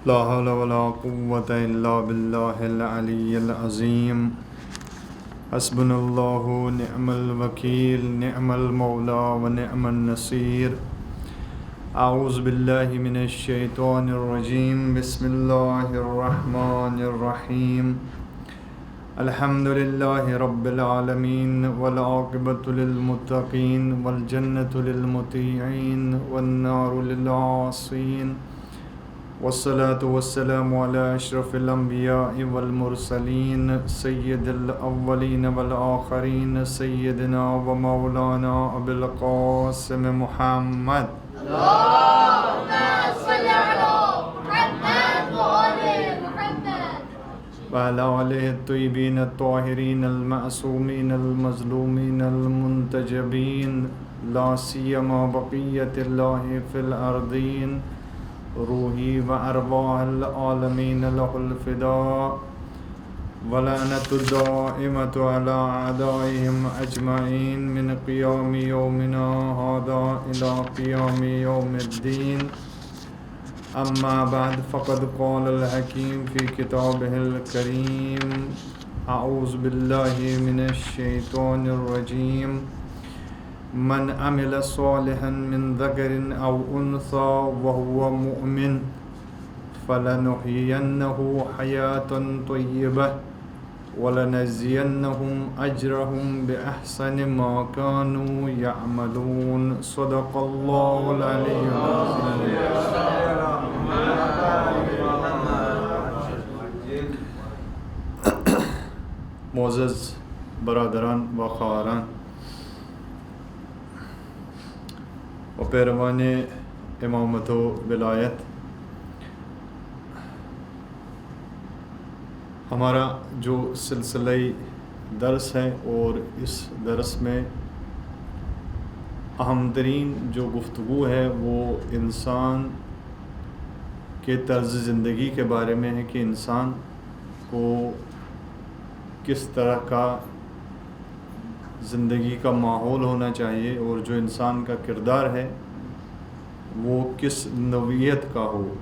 لا حول ولا قوة إلا بالله العلي العظيم. حسبنا الله نعم الوكيل نعم المولى ونعم النصير. أعوذ بالله من الشيطان الرجيم. بسم الله الرحمن الرحيم. الحمد لله رب العالمين والعاقبة للمتقين والجنة للمطيعين والنار للعاصين، والصلاة والسلام على أشرف الأنبياء والمرسلين سيد الأولين والآخرين سيدنا ومولانا أبي القاسم محمد اللهم صل على محمد وآل محمد وعلى آله الطيبين الطاهرين المعصومين المظلومين المنتجبين، لا سيما بقية الله في الأرضين. روحی و ارواح العالمین له الفداء، ولعنة الدائمة على أعدائهم أجمعين من قيام يومنا هذا إلى قيام يوم الدين. أما بعد، فقد قال الحكيم في كتابه الكريم: أعوذ بالله من الشيطان الرجيم. من عمل صالحا من ذكر أو أنثى وهو مؤمن فلنحيينه حياة طيبة ولنجزينهم أجرهم بأحسن ما كانوا يعملون. صدق الله العلي العظيم. معزز برادران و خواهران و پیروان امامت و ولایت، ہمارا جو سلسلہ درس ہے اور اس درس میں اہم ترین جو گفتگو ہے وہ انسان کے طرز زندگی کے بارے میں ہے کہ انسان کو کس طرح کا زندگی کا ماحول ہونا چاہیے اور جو انسان کا کردار ہے وہ کس نوعیت کا ہو۔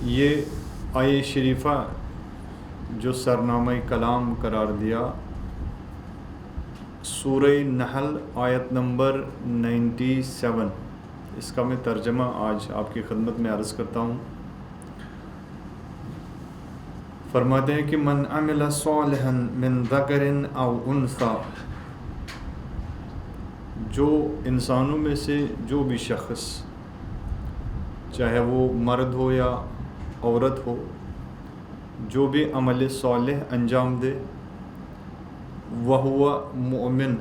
یہ آیہ شریفہ جو سرنامہ کلام قرار دیا، سورہ نحل آیت نمبر 97، اس کا میں ترجمہ آج آپ کی خدمت میں عرض کرتا ہوں۔ فرماتے ہیں کہ من عمل صالحا من ذکر او انثی، جو انسانوں میں سے جو بھی شخص، چاہے وہ مرد ہو یا عورت ہو، جو بھی عمل صالح انجام دے، وہو مؤمن،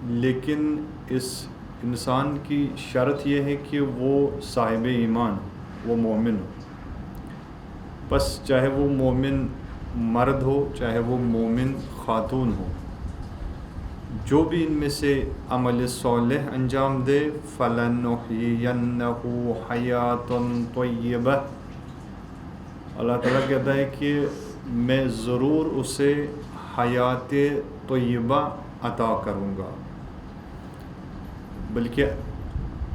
لیکن اس انسان کی شرط یہ ہے کہ وہ صاحب ایمان، وہ مومن ہو۔ پس چاہے وہ مومن مرد ہو چاہے وہ مومن خاتون ہو، جو بھی ان میں سے عمل صالح انجام دے، فَلَنُحْيِيَنَّهُ حَيَاةً طَيِّبَةً، اللہ تعالیٰ کہتا ہے کہ میں ضرور اسے حیات طیبہ عطا کروں گا۔ بلکہ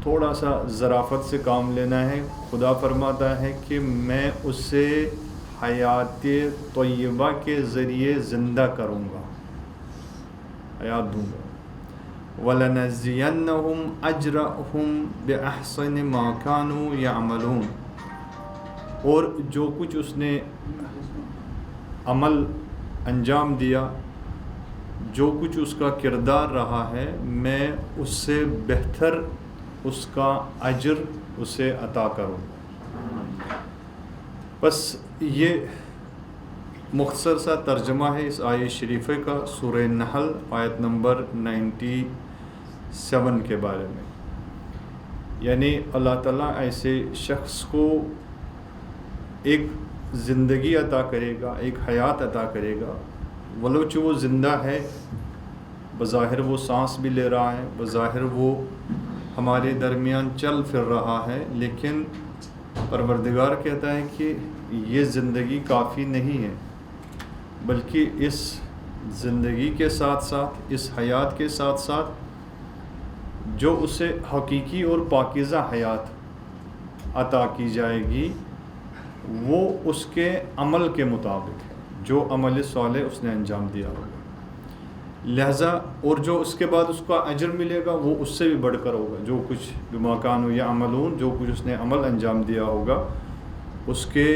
تھوڑا سا ظرافت سے کام لینا ہے۔ خدا فرماتا ہے کہ میں اسے حیات طیبہ کے ذریعے زندہ کروں گا، حیات دوں گا۔ وَلَنَجْزِيَنَّهُمْ أَجْرَهُمْ بِأَحْسَنِ مَا كَانُوا يَعْمَلُونَ، اور جو کچھ اس نے عمل انجام دیا، جو کچھ اس کا کردار رہا ہے، میں اس سے بہتر اس کا اجر اسے عطا کروں گا۔ بس یہ مختصر سا ترجمہ ہے اس آیہ شریفہ کا، سورہ نحل آیت نمبر 97 کے بارے میں۔ یعنی اللہ تعالیٰ ایسے شخص کو ایک زندگی عطا کرے گا، ایک حیات عطا کرے گا، ولوچ وہ زندہ ہے، بظاہر وہ سانس بھی لے رہا ہے، بظاہر وہ ہمارے درمیان چل پھر رہا ہے، لیکن پروردگار کہتا ہے کہ یہ زندگی کافی نہیں ہے، بلکہ اس زندگی کے ساتھ ساتھ، اس حیات کے ساتھ ساتھ جو اسے حقیقی اور پاکیزہ حیات عطا کی جائے گی، وہ اس کے عمل کے مطابق ہے، جو عمل صالح اس نے انجام دیا ہوگا، لہذا اور جو اس کے بعد اس کا اجر ملے گا وہ اس سے بھی بڑھ کر ہوگا، جو کچھ بما کانوا یعملون، جو کچھ اس نے عمل انجام دیا ہوگا اس کے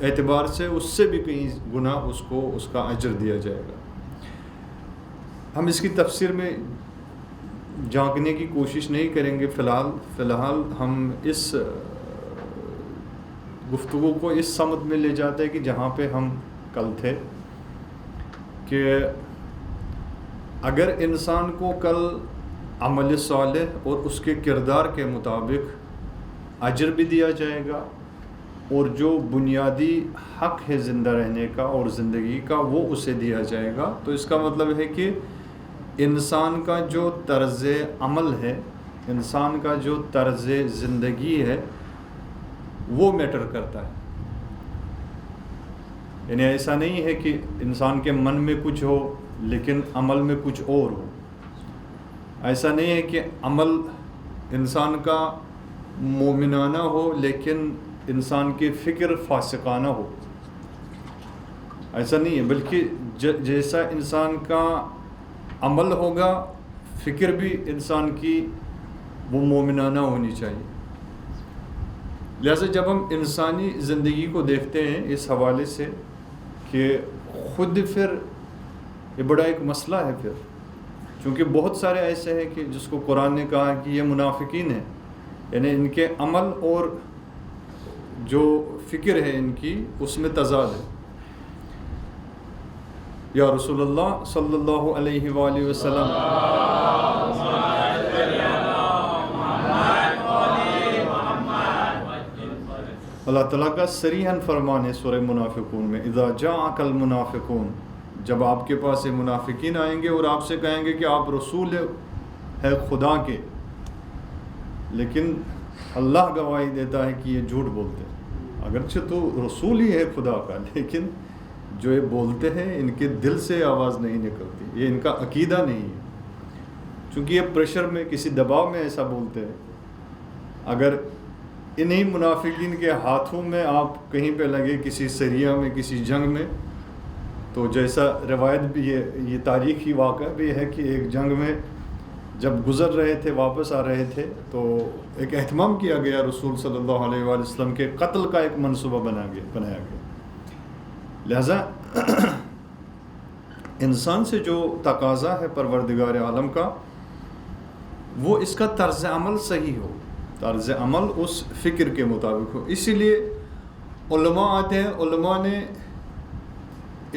اعتبار سے اس سے بھی کئی گنا اس کو اس کا اجر دیا جائے گا۔ ہم اس کی تفسیر میں جھانکنے کی کوشش نہیں کریں گے، فی الحال ہم اس گفتگو کو اس سمت میں لے جاتے ہیں کہ جہاں پہ ہم کل تھے، کہ اگر انسان کو کل عمل صالح اور اس کے کردار کے مطابق اجر بھی دیا جائے گا، اور جو بنیادی حق ہے زندہ رہنے کا اور زندگی کا وہ اسے دیا جائے گا، تو اس کا مطلب ہے کہ انسان کا جو طرز عمل ہے، انسان کا جو طرز زندگی ہے وہ میٹر کرتا ہے۔ یعنی ایسا نہیں ہے کہ انسان کے من میں کچھ ہو لیکن عمل میں کچھ اور ہو، ایسا نہیں ہے کہ عمل انسان کا مومنانہ ہو لیکن انسان کی فکر فاسقانہ ہو، ایسا نہیں ہے، بلکہ جیسا انسان کا عمل ہوگا فکر بھی انسان کی وہ مومنانہ ہونی چاہیے۔ لہذا جب ہم انسانی زندگی کو دیکھتے ہیں اس حوالے سے کہ خود پھر یہ بڑا ایک مسئلہ ہے، پھر چونکہ بہت سارے ایسے ہیں کہ جس کو قرآن نے کہا کہ یہ منافقین ہیں، یعنی ان کے عمل اور جو فکر ہے ان کی اس میں تضاد ہے۔ یا رسول اللہ صلی اللہ علیہ وآلہ وسلم اللہ تعالیٰ کا صریحاً فرمان ہے سورہ منافقون میں، اذا جاءک المنافقون، جب آپ کے پاس منافقین آئیں گے اور آپ سے کہیں گے کہ آپ رسول ہے خدا کے، لیکن اللہ گواہی دیتا ہے کہ یہ جھوٹ بولتے ہیں، اگرچہ تو رسول ہی ہے خدا کا، لیکن جو یہ بولتے ہیں ان کے دل سے آواز نہیں نکلتی، یہ ان کا عقیدہ نہیں ہے، چونکہ یہ پریشر میں کسی دباؤ میں ایسا بولتے ہیں۔ اگر انہی منافقین کے ہاتھوں میں آپ کہیں پہ لگے کسی سریہ میں، کسی جنگ میں، تو جیسا روایت بھی یہ تاریخی واقعہ بھی ہے کہ ایک جنگ میں جب گزر رہے تھے، واپس آ رہے تھے، تو ایک اہتمام کیا گیا رسول صلی اللہ علیہ وآلہ وسلم کے قتل کا ایک منصوبہ بنایا گیا۔ لہذا انسان سے جو تقاضا ہے پروردگار عالم کا، وہ اس کا طرز عمل صحیح ہو، طرز عمل اس فکر کے مطابق ہو۔ اسی لیے علماء آتے ہیں، علماء نے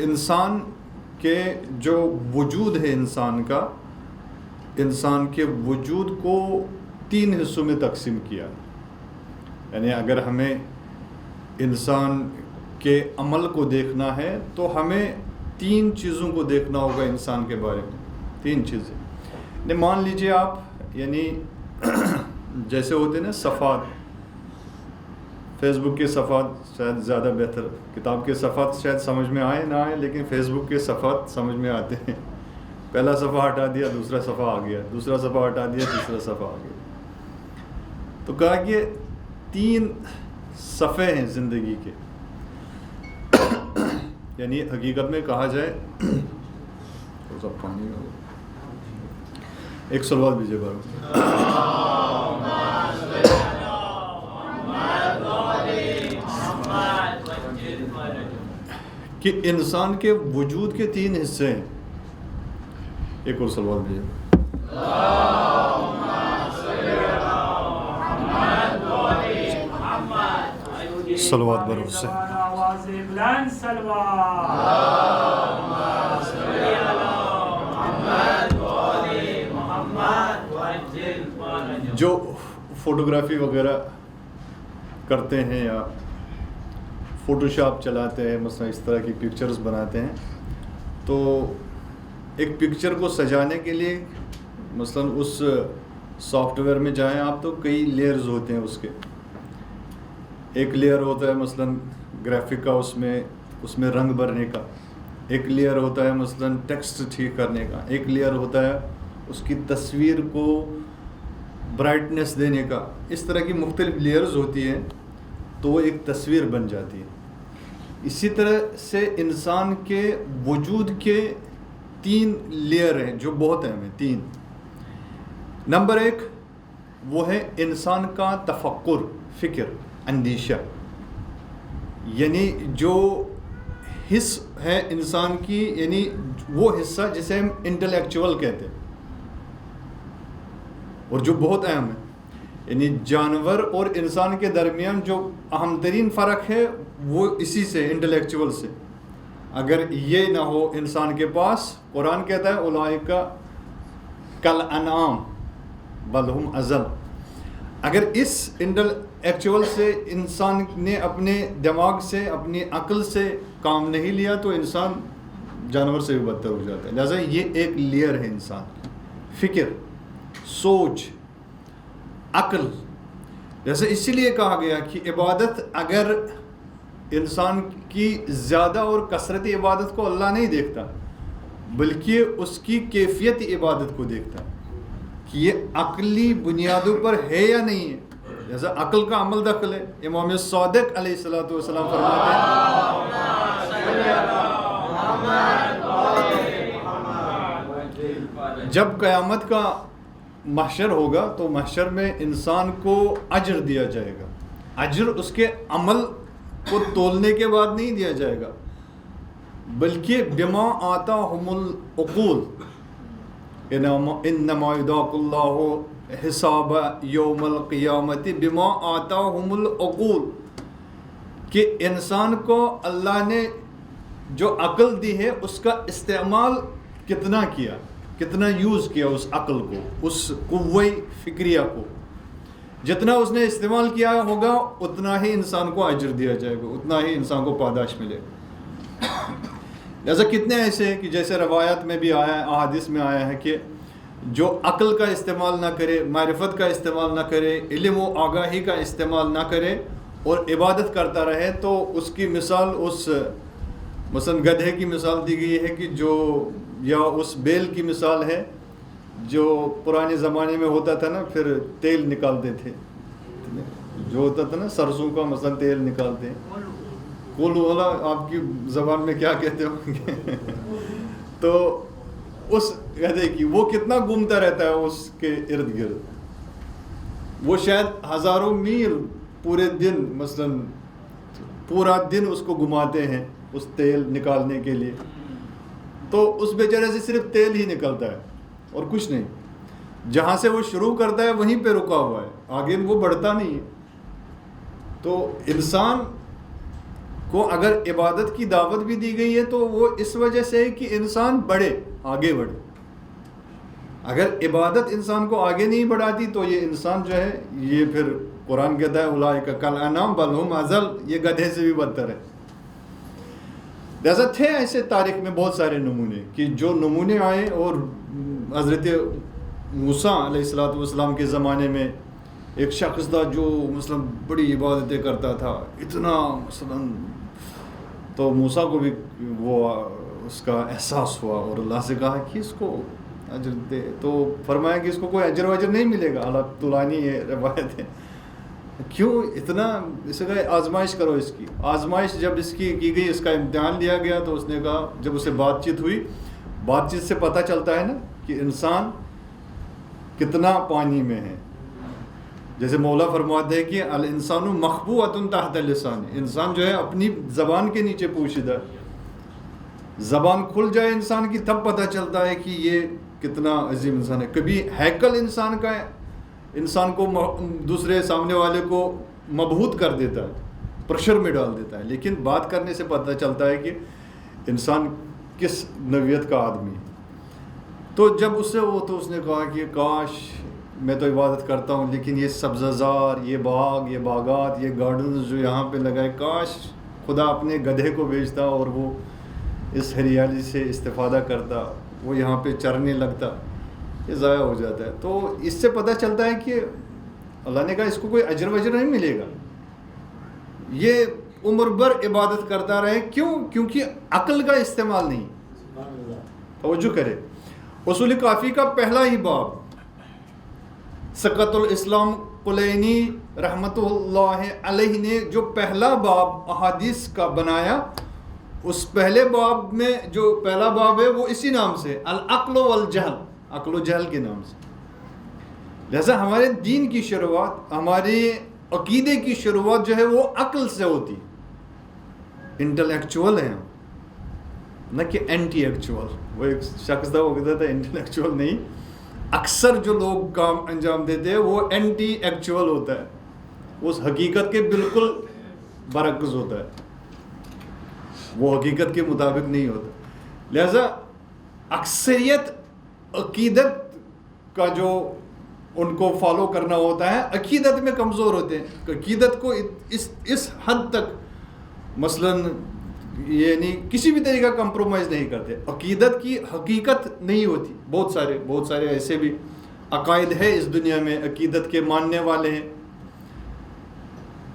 انسان کے جو وجود ہے انسان کے وجود کو 3 حصوں میں تقسیم کیا، یعنی اگر ہمیں انسان کے عمل کو دیکھنا ہے تو ہمیں 3 چیزوں کو دیکھنا ہوگا انسان کے بارے میں، 3 چیزیں۔ یعنی مان لیجئے آپ، یعنی جیسے ہوتے ہیں نا صفحات، فیس بک کے صفحات شاید زیادہ بہتر، کتاب کے صفحات شاید سمجھ میں آئے نہ آئے، لیکن فیس بک کے صفحات سمجھ میں آتے ہیں۔ پہلا صفحہ ہٹا دیا صفحہ صفحہ آ گیا، دوسرا صفحہ ہٹا دیا تیسرا صفحہ آ گیا۔ تو کہا کہ 3 صفحے ہیں زندگی کے، یعنی حقیقت میں کہا جائے پانی ایک سلوات بھیجیے کہ انسان کے وجود کے 3 حصے ہیں۔ ایک اور سلوات بھیجیے۔ صلوات برو سے جو فوٹوگرافی وغیرہ کرتے ہیں یا فوٹو شاپ چلاتے ہیں، مثلا اس طرح کی پکچرز بناتے ہیں، تو ایک پکچر کو سجانے کے لیے مثلا اس سافٹ ویئر میں جائیں آپ تو کئی لیئرز ہوتے ہیں اس کے۔ ایک لیئر ہوتا ہے مثلا گرافک کا، اس میں رنگ بھرنے کا، ایک لیئر ہوتا ہے مثلا ٹیکسٹ ٹھیک کرنے کا، ایک لیئر ہوتا ہے اس کی تصویر کو برائٹنس دینے کا۔ اس طرح کی مختلف لیئرز ہوتی ہیں، تو وہ ایک تصویر بن جاتی ہے. اسی طرح سے انسان کے وجود کے 3 لیئر ہیں جو بہت اہم ہیں. 3. نمبر 1 وہ ہے انسان کا تفکر، فکر، اندیشہ، یعنی جو حص ہے انسان کی، یعنی وہ حصہ جسے ہم انٹلیکچوئل کہتے ہیں اور جو بہت اہم ہے. یعنی جانور اور انسان کے درمیان جو اہم ترین فرق ہے وہ اسی سے، انٹلیکچوئل سے. اگر یہ نہ ہو انسان کے پاس، قرآن کہتا ہے اولئک کالانعام بل ہم اضل. اگر اس انٹلیکچوئل سے انسان نے اپنے دماغ سے، اپنی عقل سے کام نہیں لیا تو انسان جانور سے بھی بدتر ہو جاتا ہے. لہٰذا یہ ایک لیئر ہے انسان کی، فکر، سوچ، عقل. جیسے اسی لیے کہا گیا کہ عبادت اگر انسان کی زیادہ اور کثرتی عبادت کو اللہ نہیں دیکھتا، بلکہ اس کی کیفیت عبادت کو دیکھتا ہے کہ یہ عقلی بنیادوں پر ہے یا نہیں ہے. جیسا عقل کا عمل دخل ہے. امام صادق علیہ السلام فرماتے ہیں جب قیامت کا محشر ہوگا تو محشر میں انسان کو اجر دیا جائے گا. اجر اس کے عمل کو تولنے کے بعد نہیں دیا جائے گا، بلکہ بما آتاہم العقول، انما یذاق اللہ حساب یوم القیامت بما آتاہم العقول، کہ انسان کو اللہ نے جو عقل دی ہے اس کا استعمال کتنا کیا، کتنا یوز کیا اس عقل کو، اس قوہ فکریہ کو. جتنا اس نے استعمال کیا ہوگا اتنا ہی انسان کو اجر دیا جائے گا، اتنا ہی انسان کو پاداش ملے گا. لہٰذا کتنے ایسے ہیں کہ جیسے روایات میں بھی آیا ہے، احادیث میں آیا ہے کہ جو عقل کا استعمال نہ کرے، معرفت کا استعمال نہ کرے، علم و آگاہی کا استعمال نہ کرے اور عبادت کرتا رہے تو اس کی مثال اس مثلا گدھے کی مثال دی گئی ہے کہ جو، یا اس بیل کی مثال ہے جو پرانے زمانے میں ہوتا تھا نا، پھر تیل نکالتے تھے، جو ہوتا تھا نا سرسوں کا مثلا تیل نکالتے ہیں. کولو والا آپ کی زبان میں کیا کہتے ہوں گے تو اس گدھے کی وہ کتنا گھومتا رہتا ہے اس کے ارد گرد، وہ شاید ہزاروں میل پورے دن، مثلا پورا دن اس کو گھماتے ہیں اس تیل نکالنے کے لیے، تو اس بیچارے سے صرف تیل ہی نکلتا ہے اور کچھ نہیں. جہاں سے وہ شروع کرتا ہے وہیں پہ رکا ہوا ہے، آگے وہ بڑھتا نہیں ہے. تو انسان کو اگر عبادت کی دعوت بھی دی گئی ہے تو وہ اس وجہ سے ہے کہ انسان بڑھے، آگے بڑھے. اگر عبادت انسان کو آگے نہیں بڑھاتی تو یہ انسان جو ہے، یہ پھر قرآن کہتا ہے اولئک کالانعام بل ہم اضل، یہ گدھے سے بھی بدتر ہے. لہٰذا تھے ایسے تاریخ میں بہت سارے نمونے کہ جو نمونے آئے، اور حضرت موسیٰ علیہ السلام کے زمانے میں ایک شخص تھا جو مثلا بڑی عبادتیں کرتا تھا، اتنا مثلا، تو موسیٰ کو بھی وہ اس کا احساس ہوا اور اللہ سے کہا کہ اس کو اجر دے. تو فرمایا کہ اس کو کوئی اجر وجر نہیں ملے گا. اللہ طولانی یہ روایت ہے. کیوں اتنا؟ اسے کہا آزمائش کرو اس کی. آزمائش جب اس کی گئی، اس کا امتحان لیا گیا تو اس نے کہا، جب اسے بات چیت ہوئی، بات چیت سے پتہ چلتا ہے نا کہ انسان کتنا پانی میں ہے. جیسے مولا فرماتے ہیں کہ الانسان مخبوءۃ تحت اللسان، انسان جو ہے اپنی زبان کے نیچے پوشیدہ. زبان کھل جائے انسان کی تب پتہ چلتا ہے کہ یہ کتنا عظیم انسان ہے. کبھی ہیکل انسان کا انسان کو دوسرے سامنے والے کو مبہوت کر دیتا ہے، پریشر میں ڈال دیتا ہے، لیکن بات کرنے سے پتہ چلتا ہے کہ انسان کس نوعیت کا آدمی ہے. تو جب اس سے وہ، تو اس نے کہا کہ کاش میں تو عبادت کرتا ہوں لیکن یہ سبزہ زار، یہ باغ، یہ باغات، یہ گارڈنز جو یہاں پہ لگائے، کاش خدا اپنے گدھے کو بھیجتا اور وہ اس ہریالی سے استفادہ کرتا، وہ یہاں پہ چرنے لگتا. یہ ضائع ہو جاتا ہے. تو اس سے پتہ چلتا ہے کہ اللہ نے کہا اس کو کوئی اجر وجر نہیں ملے گا، یہ عمر بھر عبادت کرتا رہے. کیوں؟ کیونکہ عقل کا استعمال نہیں. توجہ کرے، اصول کافی کا پہلا ہی باب سقط الاسلام کلینی رحمۃ اللہ علیہ نے جو پہلا باب احادیث کا بنایا، اس پہلے باب میں جو پہلا باب ہے وہ اسی نام سے العقل والجہل، عقل و جہل کے نام سے. لہذا ہمارے دین کی شروعات، ہمارے عقیدے کی شروعات جو ہے وہ عقل سے ہوتی، انٹلیکچوئل ہیں نہ کہ اینٹی ایکچوئل. وہ ایک شخص تھا، وہ کہتا تھا انٹلیکچوئل نہیں، اکثر جو لوگ کام انجام دیتے ہیں وہ اینٹی ایکچوئل ہوتا ہے، اس حقیقت کے بالکل برعکس ہوتا ہے، وہ حقیقت کے مطابق نہیں ہوتا. لہذا اکثریت عقیدت کا جو ان کو فالو کرنا ہوتا ہے، عقیدت میں کمزور ہوتے ہیں، عقیدت کو اس حد تک مثلاً یعنی کسی بھی طریقہ کمپرومائز نہیں کرتے، عقیدت کی حقیقت نہیں ہوتی. بہت سارے ایسے بھی عقائد ہیں اس دنیا میں، عقیدت کے ماننے والے ہیں،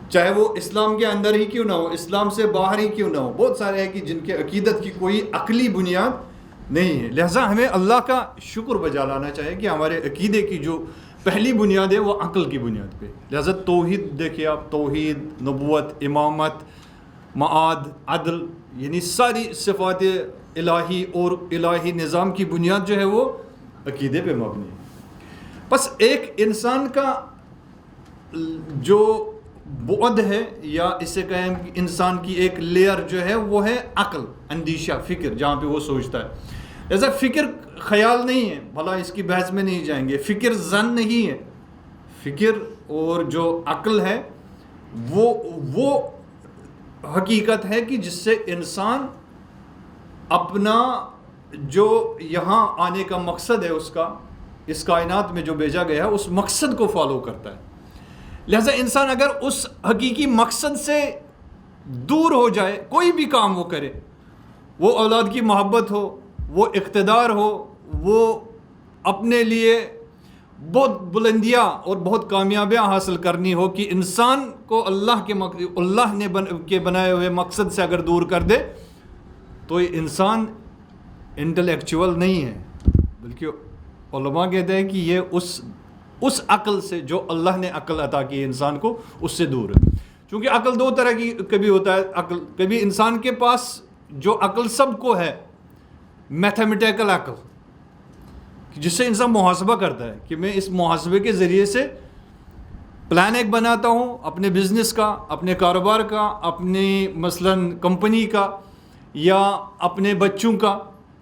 چاہے وہ اسلام کے اندر ہی کیوں نہ ہو، اسلام سے باہر ہی کیوں نہ ہو، بہت سارے ہیں کہ جن کے عقیدت کی کوئی عقلی بنیاد نہیں ہے. لہٰذا ہمیں اللہ کا شکر بجا لانا چاہیے کہ ہمارے عقیدے کی جو پہلی بنیاد ہے وہ عقل کی بنیاد پہ. لہٰذا توحید دیکھیے آپ، توحید، نبوت، امامت، معاد، عدل، یعنی ساری صفات الہی اور الہی نظام کی بنیاد جو ہے وہ عقیدے پہ مبنی ہے. بس ایک انسان کا جو بعد ہے، یا اسے کہیں کہ انسان کی ایک لیئر جو ہے وہ ہے عقل، اندیشہ، فکر، جہاں پہ وہ سوچتا ہے. ایسا فکر خیال نہیں ہے، بھلا اس کی بحث میں نہیں جائیں گے. فکر ظن نہیں ہے، فکر اور جو عقل ہے وہ حقیقت ہے کہ جس سے انسان اپنا جو یہاں آنے کا مقصد ہے اس کا، اس کائنات میں جو بھیجا گیا ہے اس مقصد کو فالو کرتا ہے. لہذا انسان اگر اس حقیقی مقصد سے دور ہو جائے، کوئی بھی کام وہ کرے، وہ اولاد کی محبت ہو، وہ اقتدار ہو، وہ اپنے لیے بہت بلندیاں اور بہت کامیابیاں حاصل کرنی ہو، کہ انسان کو اللہ نے بنائے ہوئے مقصد سے اگر دور کر دے تو یہ انسان انٹلیکچوئل نہیں ہے، بلکہ علماء کہتے ہیں کہ یہ اس عقل سے جو اللہ نے عقل عطا کی ہے انسان کو، اس سے دور ہے. چونکہ عقل دو طرح کی کبھی ہوتا ہے. عقل کبھی انسان کے پاس جو عقل سب کو ہے، میتھمیٹیکل عقل، جس سے انسان محاسبہ کرتا ہے کہ میں اس محاسبے کے ذریعے سے پلان ایک بناتا ہوں اپنے بزنس کا، اپنے کاروبار کا، اپنی مثلاً کمپنی کا، یا اپنے بچوں کا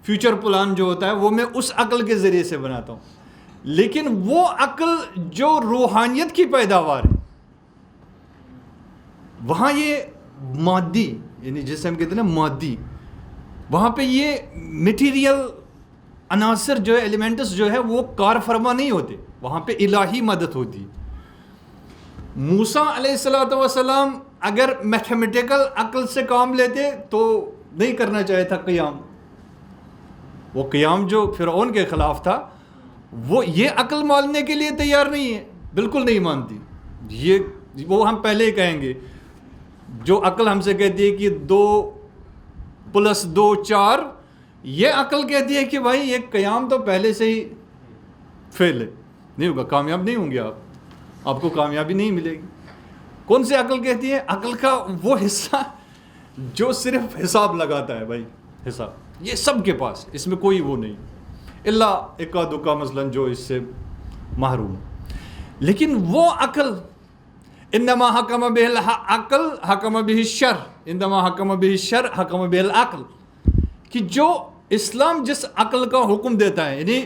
فیوچر پلان جو ہوتا ہے وہ میں اس عقل کے ذریعے سے بناتا ہوں. لیکن وہ عقل جو روحانیت کی پیداوار ہے، وہاں یہ مادی، یعنی جیسے ہم کہتے ہیں نا مادی، وہاں پہ یہ میٹیریل عناصر جو ہے، ایلیمنٹس جو ہے وہ کار فرما نہیں ہوتے، وہاں پہ الہی مدد ہوتی. موسیٰ علیہ السلام اگر میتھمیٹیکل عقل سے کام لیتے تو نہیں کرنا چاہے تھا قیام. وہ قیام جو فرعون کے خلاف تھا، وہ یہ عقل ماننے کے لیے تیار نہیں ہے، بالکل نہیں مانتی. وہ ہم پہلے ہی کہیں گے، جو عقل ہم سے کہتی ہے کہ 2+2 4، یہ عقل کہتی ہے کہ بھائی یہ قیام تو پہلے سے ہی فیل ہے، نہیں ہوگا، کامیاب نہیں ہوں گے آپ کو کامیابی نہیں ملے گی. کون سی عقل کہتی ہے؟ عقل کا وہ حصہ جو صرف حساب لگاتا ہے. بھائی حساب یہ سب کے پاس، اس میں کوئی وہ نہیں، اللہ اکا دکا مثلاً جو اس سے محروم. لیکن وہ عقل، انما حکم بہ العقل حکم بہ الشر، انما حکم بہ الشر حکم بہ العقل، کہ جو اسلام جس عقل کا حکم دیتا ہے، یعنی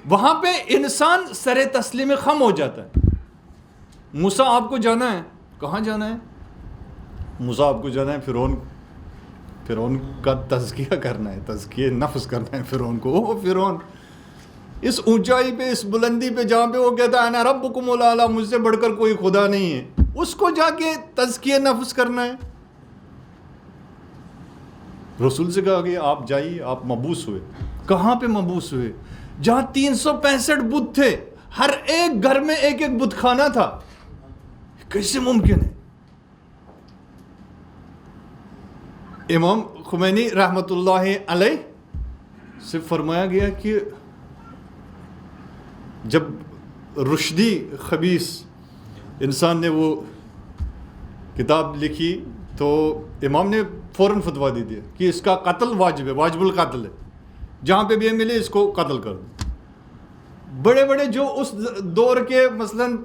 وہاں پہ انسان سر تسلیم خم ہو جاتا ہے. موسیٰ آپ کو جانا ہے، کہاں جانا ہے؟ موسیٰ آپ کو جانا ہے فرعون کا تزکیہ کرنا ہے، تزکیہ نفس کرنا ہے فرعون کو. او فرعون اس اونچائی پہ، اس بلندی پہ جہاں پہ وہ کہتا ہے انا ربکم الاعلی، مجھ سے بڑھ کر کوئی خدا نہیں ہے، اس کو جا کے تزکیہ نفس کرنا ہے. رسول سے کہا کہ آپ جائیے، آپ مبعوث ہوئے. کہاں پہ مبعوث ہوئے؟ جہاں 365 بت تھے، ہر ایک گھر میں ایک ایک بت خانہ تھا. کیسے ممکن ہے؟ امام خمینی رحمۃ اللہ علیہ سے فرمایا گیا کہ جب رشدی خبیث انسان نے وہ کتاب لکھی تو امام نے فوراً فتویٰ دے دیا کہ اس کا قتل واجب ہے، واجب القتل ہے، جہاں پہ بھی ملے اس کو قتل کر دو۔ بڑے بڑے جو اس دور کے مثلاً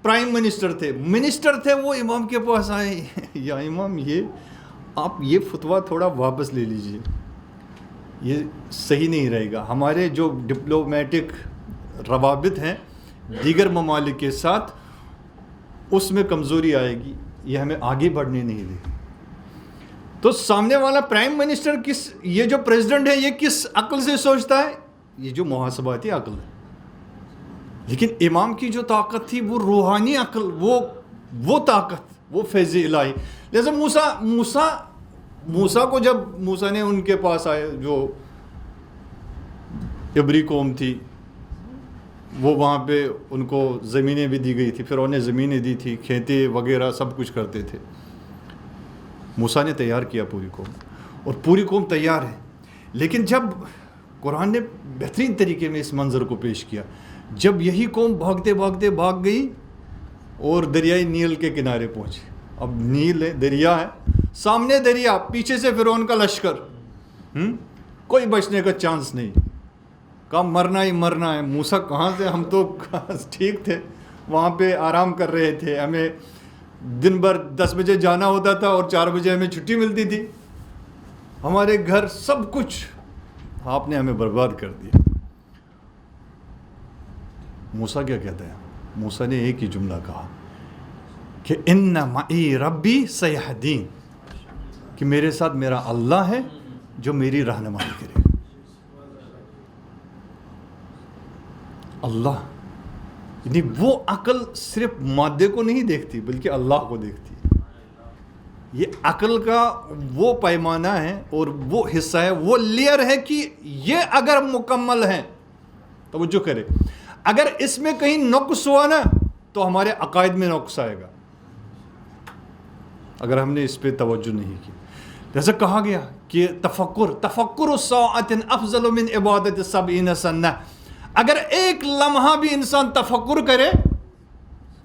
پرائم منسٹر تھے وہ امام کے پاس آئے، یا امام یہ آپ یہ فتویٰ تھوڑا واپس لے لیجئے، یہ صحیح نہیں رہے گا، ہمارے جو ڈپلومیٹک روابط ہیں دیگر ممالک کے ساتھ اس میں کمزوری آئے گی، یہ ہمیں آگے بڑھنے نہیں دے گی۔ تو سامنے والا پرائم منسٹر یہ جو پریزیڈنٹ ہے یہ کس عقل سے سوچتا ہے؟ یہ جو محاسباتی عقل ہے۔ لیکن امام کی جو طاقت تھی وہ روحانی عقل، وہ طاقت، وہ فیض الہی۔ جیسے موسیٰ کو جب موسیٰ نے ان کے پاس آئے جو عبری قوم تھی، وہ وہاں پہ ان کو زمینیں بھی دی گئی تھی، پھر انہیں زمینیں دی تھی، کھیتی وغیرہ سب کچھ کرتے تھے۔ موسیٰ نے تیار کیا پوری قوم، اور پوری قوم تیار ہے۔ لیکن جب قرآن نے بہترین طریقے میں اس منظر کو پیش کیا، جب یہی قوم بھاگتے بھاگتے بھاگ گئی اور دریائے نیل کے کنارے پہنچی۔ اب نیل ہے، دریا ہے، سامنے دریا، پیچھے سے فرعون کا لشکر، کوئی بچنے کا چانس نہیں، کہا مرنا ہی مرنا ہے۔ موسیٰ کہاں سے، ہم تو ٹھیک تھے، وہاں پہ آرام کر رہے تھے، ہمیں دن بھر 10 بجے جانا ہوتا تھا اور 4 بجے ہمیں چھٹی ملتی تھی، ہمارے گھر سب کچھ آپ نے ہمیں برباد کر دیا۔ موسیٰ کیا کہتا ہے؟ موسیٰ نے ایک ہی جملہ کہا کہ ان معی ربی سیہدین، کہ میرے ساتھ میرا اللہ ہے جو میری رہنمائی کرے۔ اللہ یعنی وہ عقل صرف مادے کو نہیں دیکھتی بلکہ اللہ کو دیکھتی ہے۔ یہ عقل کا وہ پیمانہ ہے اور وہ حصہ ہے، وہ لیئر ہے کہ یہ اگر مکمل ہے، توجہ کرے، اگر اس میں کہیں نقص ہوا نا تو ہمارے عقائد میں نقص آئے گا، اگر ہم نے اس پہ توجہ نہیں کی۔ جیسے کہا گیا کہ تفکر الساعۃ افضل من عبادت 70 سنہ، اگر ایک لمحہ بھی انسان تفکر کرے،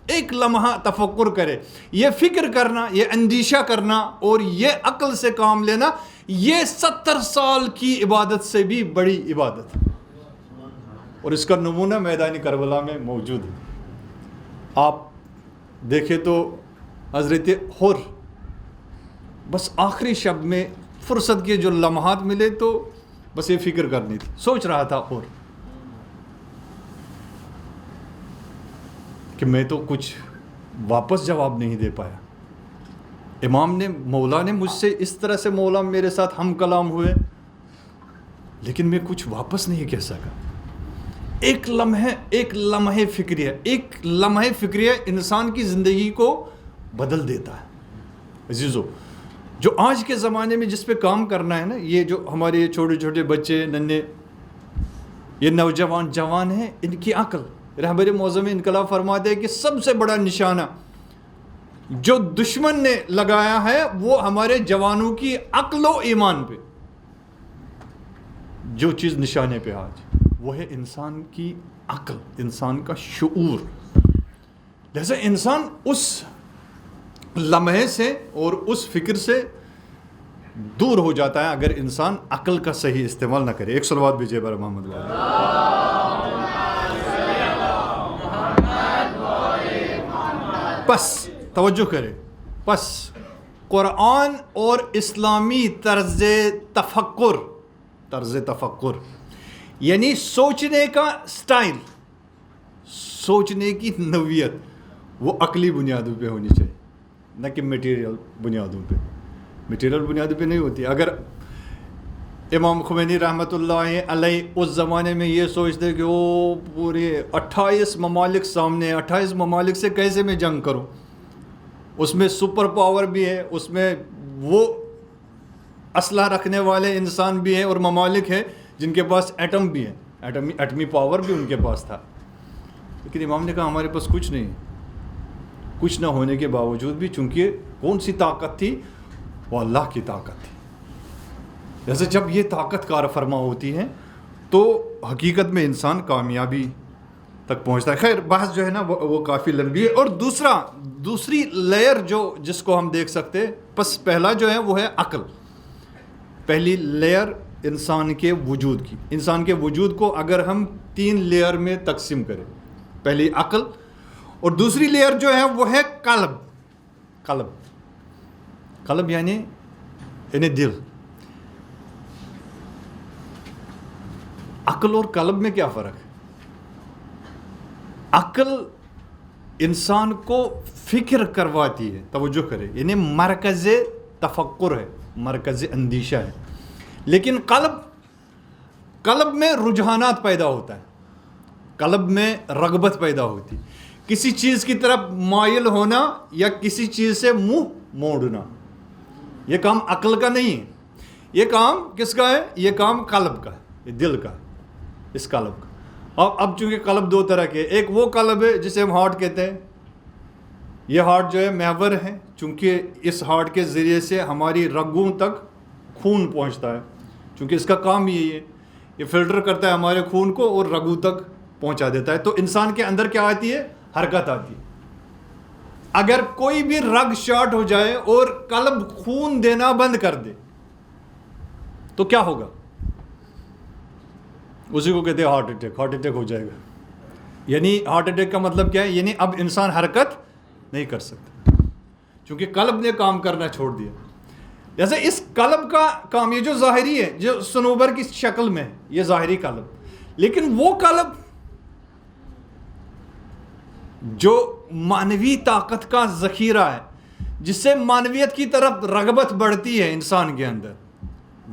ایک لمحہ تفکر کرے، یہ فکر کرنا، یہ اندیشہ کرنا اور یہ عقل سے کام لینا، یہ 70 سال کی عبادت سے بھی بڑی عبادت ہے۔ اور اس کا نمونہ میدان کربلا میں موجود ہے۔ آپ دیکھیں تو حضرت حر بس آخری شب میں فرصت کے جو لمحات ملے تو بس یہ فکر کرنی تھی، سوچ رہا تھا حر کہ میں تو کچھ واپس جواب نہیں دے پایا، امام نے، مولا نے مجھ سے اس طرح سے، مولا میرے ساتھ ہم کلام ہوئے، لیکن میں کچھ واپس نہیں کہہ سکا۔ ایک لمحے فکریہ انسان کی زندگی کو بدل دیتا ہے۔ عزیزو، جو آج کے زمانے میں جس پہ کام کرنا ہے نا، یہ جو ہمارے یہ چھوٹے چھوٹے بچے، ننھے، یہ نوجوان جوان ہیں، ان کی عقل، رہبر معظم انقلاب فرماتے ہیں کہ سب سے بڑا نشانہ جو دشمن نے لگایا ہے وہ ہمارے جوانوں کی عقل و ایمان پہ، جو چیز نشانے پہ آج وہ ہے انسان کی عقل، انسان کا شعور۔ جیسے انسان اس لمحے سے اور اس فکر سے دور ہو جاتا ہے اگر انسان عقل کا صحیح استعمال نہ کرے۔ ایک صلوات بھیجئے بر محمد والے۔ پس توجہ کرے، پس قرآن اور اسلامی طرز تفکر یعنی سوچنے کا سٹائل، سوچنے کی نوعیت، وہ عقلی بنیادوں پہ ہونی چاہیے، نہ کہ میٹیریل بنیادوں پہ۔ میٹیریل بنیادوں پہ نہیں ہوتی۔ اگر امام خمینی رحمۃ اللہ علیہ اس زمانے میں یہ سوچتے کہ وہ پورے 28 ممالک سامنے، 28 ممالک سے کیسے میں جنگ کروں، اس میں سپر پاور بھی ہے، اس میں وہ اسلحہ رکھنے والے انسان بھی ہیں اور ممالک ہیں جن کے پاس ایٹم بھی ہے، ایٹمی پاور بھی ان کے پاس تھا، لیکن امام نے کہا ہمارے پاس کچھ نہیں، کچھ نہ ہونے کے باوجود بھی چونکہ کون سی طاقت تھی، وہ اللہ کی طاقت تھی۔ جیسے جب یہ طاقت کار فرما ہوتی ہے تو حقیقت میں انسان کامیابی تک پہنچتا ہے. خیر بحث جو ہے نا وہ کافی لمبی ہے. اور دوسری لیئر جس کو ہم دیکھ سکتے، پس پہلا جو ہے وہ ہے عقل. پہلی لیئر انسان کے وجود کی. انسان کے وجود کو اگر ہم 3 لیئر میں تقسیم کریں، پہلی عقل، اور دوسری لیئر جو ہے وہ ہے قلب یعنی دل. عقل اور قلب میں کیا فرق ہے؟ عقل انسان کو فکر کرواتی ہے، توجہ کرے، یعنی مرکز تفکر ہے، مرکز اندیشہ ہے. لیکن قلب میں رجحانات پیدا ہوتا ہے، قلب میں رغبت پیدا ہوتی، کسی چیز کی طرف مائل ہونا یا کسی چیز سے منہ موڑنا. یہ کام عقل کا نہیں ہے، یہ کام کس کا ہے؟ یہ کام قلب کا ہے، یہ دل کا ہے، اس قلب کا. اب چونکہ قلب 2 طرح کے، ایک وہ قلب ہے جسے ہم ہارٹ کہتے ہیں. یہ ہارٹ جو ہے محور ہے، چونکہ اس ہارٹ کے ذریعے سے ہماری رگوں تک خون پہنچتا ہے، چونکہ اس کا کام یہی ہے، یہ فلٹر کرتا ہے ہمارے خون کو اور رگوں تک پہنچا دیتا ہے. تو انسان کے اندر کیا آتی ہے؟ حرکت آتی ہے. اگر کوئی بھی رگ شارٹ ہو جائے اور قلب خون دینا بند کر دے تو کیا ہوگا؟ اسی کو کہتے ہیں ہارٹ اٹیک ہو جائے گا. یعنی ہارٹ اٹیک کا مطلب کیا ہے؟ یعنی اب انسان حرکت نہیں کر سکتا، چونکہ قلب نے کام کرنا چھوڑ دیا. جیسے اس قلب کا کام، یہ جو ظاہری ہے، جو صنوبر کی شکل میں، یہ ظاہری قلب، لیکن وہ قلب جو معنوی طاقت کا ذخیرہ ہے، جس سے معنویت کی طرف رغبت بڑھتی ہے انسان کے اندر،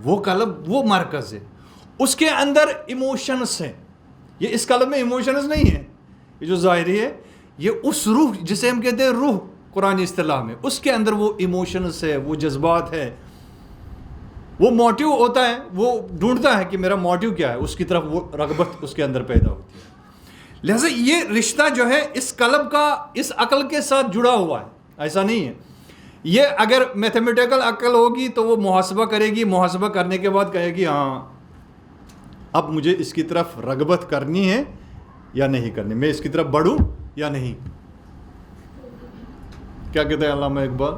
وہ قلب، وہ مرکز ہے. اس کے اندر ایموشنز ہیں. یہ اس قلب میں ایموشنز نہیں ہیں، یہ جو ظاہری ہے، یہ اس روح جسے ہم کہتے ہیں روح قرآن اصطلاح میں، اس کے اندر وہ ایموشنز ہے، وہ جذبات ہے، وہ موٹیو ہوتا ہے، وہ ڈھونڈتا ہے کہ میرا موٹیو کیا ہے، اس کی طرف وہ رغبت اس کے اندر پیدا ہوتی ہے. لہذا یہ رشتہ جو ہے اس قلب کا اس عقل کے ساتھ جڑا ہوا ہے، ایسا نہیں ہے. یہ اگر میتھمیٹیکل عقل ہوگی تو وہ محاسبہ کرے گی، محاسبہ کرنے کے بعد کہے گی ہاں اب مجھے اس کی طرف رغبت کرنی ہے یا نہیں کرنی، میں اس کی طرف بڑھوں یا نہیں. کیا کہتے ہیں علامہ اقبال؟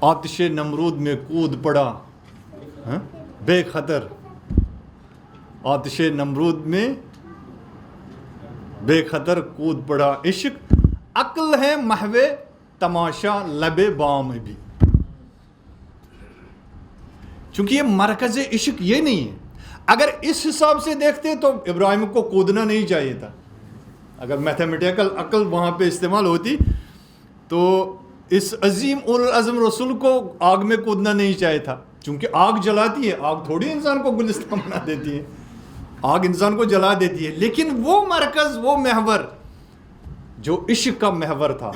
آتش نمرود میں کود پڑا بے خطر، آتش نمرود میں بے خطر کود پڑا عشق، عقل ہے محو تماشا لب بام بھی. چونکہ یہ مرکز عشق یہ نہیں ہے. اگر اس حساب سے دیکھتے تو ابراہیم کو کودنا نہیں چاہیے تھا. اگر میتھمیٹیکل عقل وہاں پہ استعمال ہوتی تو اس عظیم العظم رسول کو آگ میں کودنا نہیں چاہیے تھا، چونکہ آگ جلاتی ہے، آگ تھوڑی انسان کو گلستان بنا دیتی ہے، آگ انسان کو جلا دیتی ہے. لیکن وہ مرکز، وہ محور جو عشق کا محور تھا،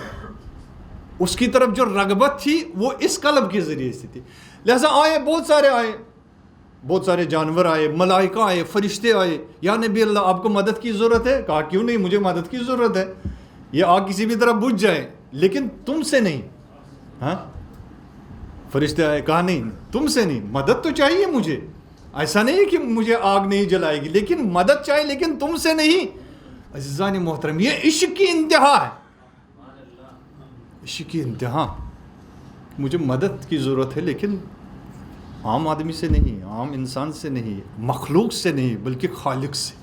اس کی طرف جو رغبت تھی وہ اس قلب کے ذریعے سے تھی. لہذا بہت سارے جانور آئے، ملائکہ آئے، فرشتے آئے، یا نبی اللہ آپ کو مدد کی ضرورت ہے؟ کہا کیوں نہیں، مجھے مدد کی ضرورت ہے، یہ آگ کسی بھی طرح بجھ جائے لیکن تم سے نہیں. ہاں فرشتے آئے، کہا نہیں تم سے نہیں، مدد تو چاہیے مجھے، ایسا نہیں کہ مجھے آگ نہیں جلائے گی، لیکن مدد چاہیے، لیکن تم سے نہیں. عزیزان محترم، یہ عشق کی انتہا ہے، عشق کی انتہا. مجھے مدد کی ضرورت ہے لیکن عام آدمی سے نہیں، عام انسان سے نہیں، مخلوق سے نہیں، بلکہ خالق سے.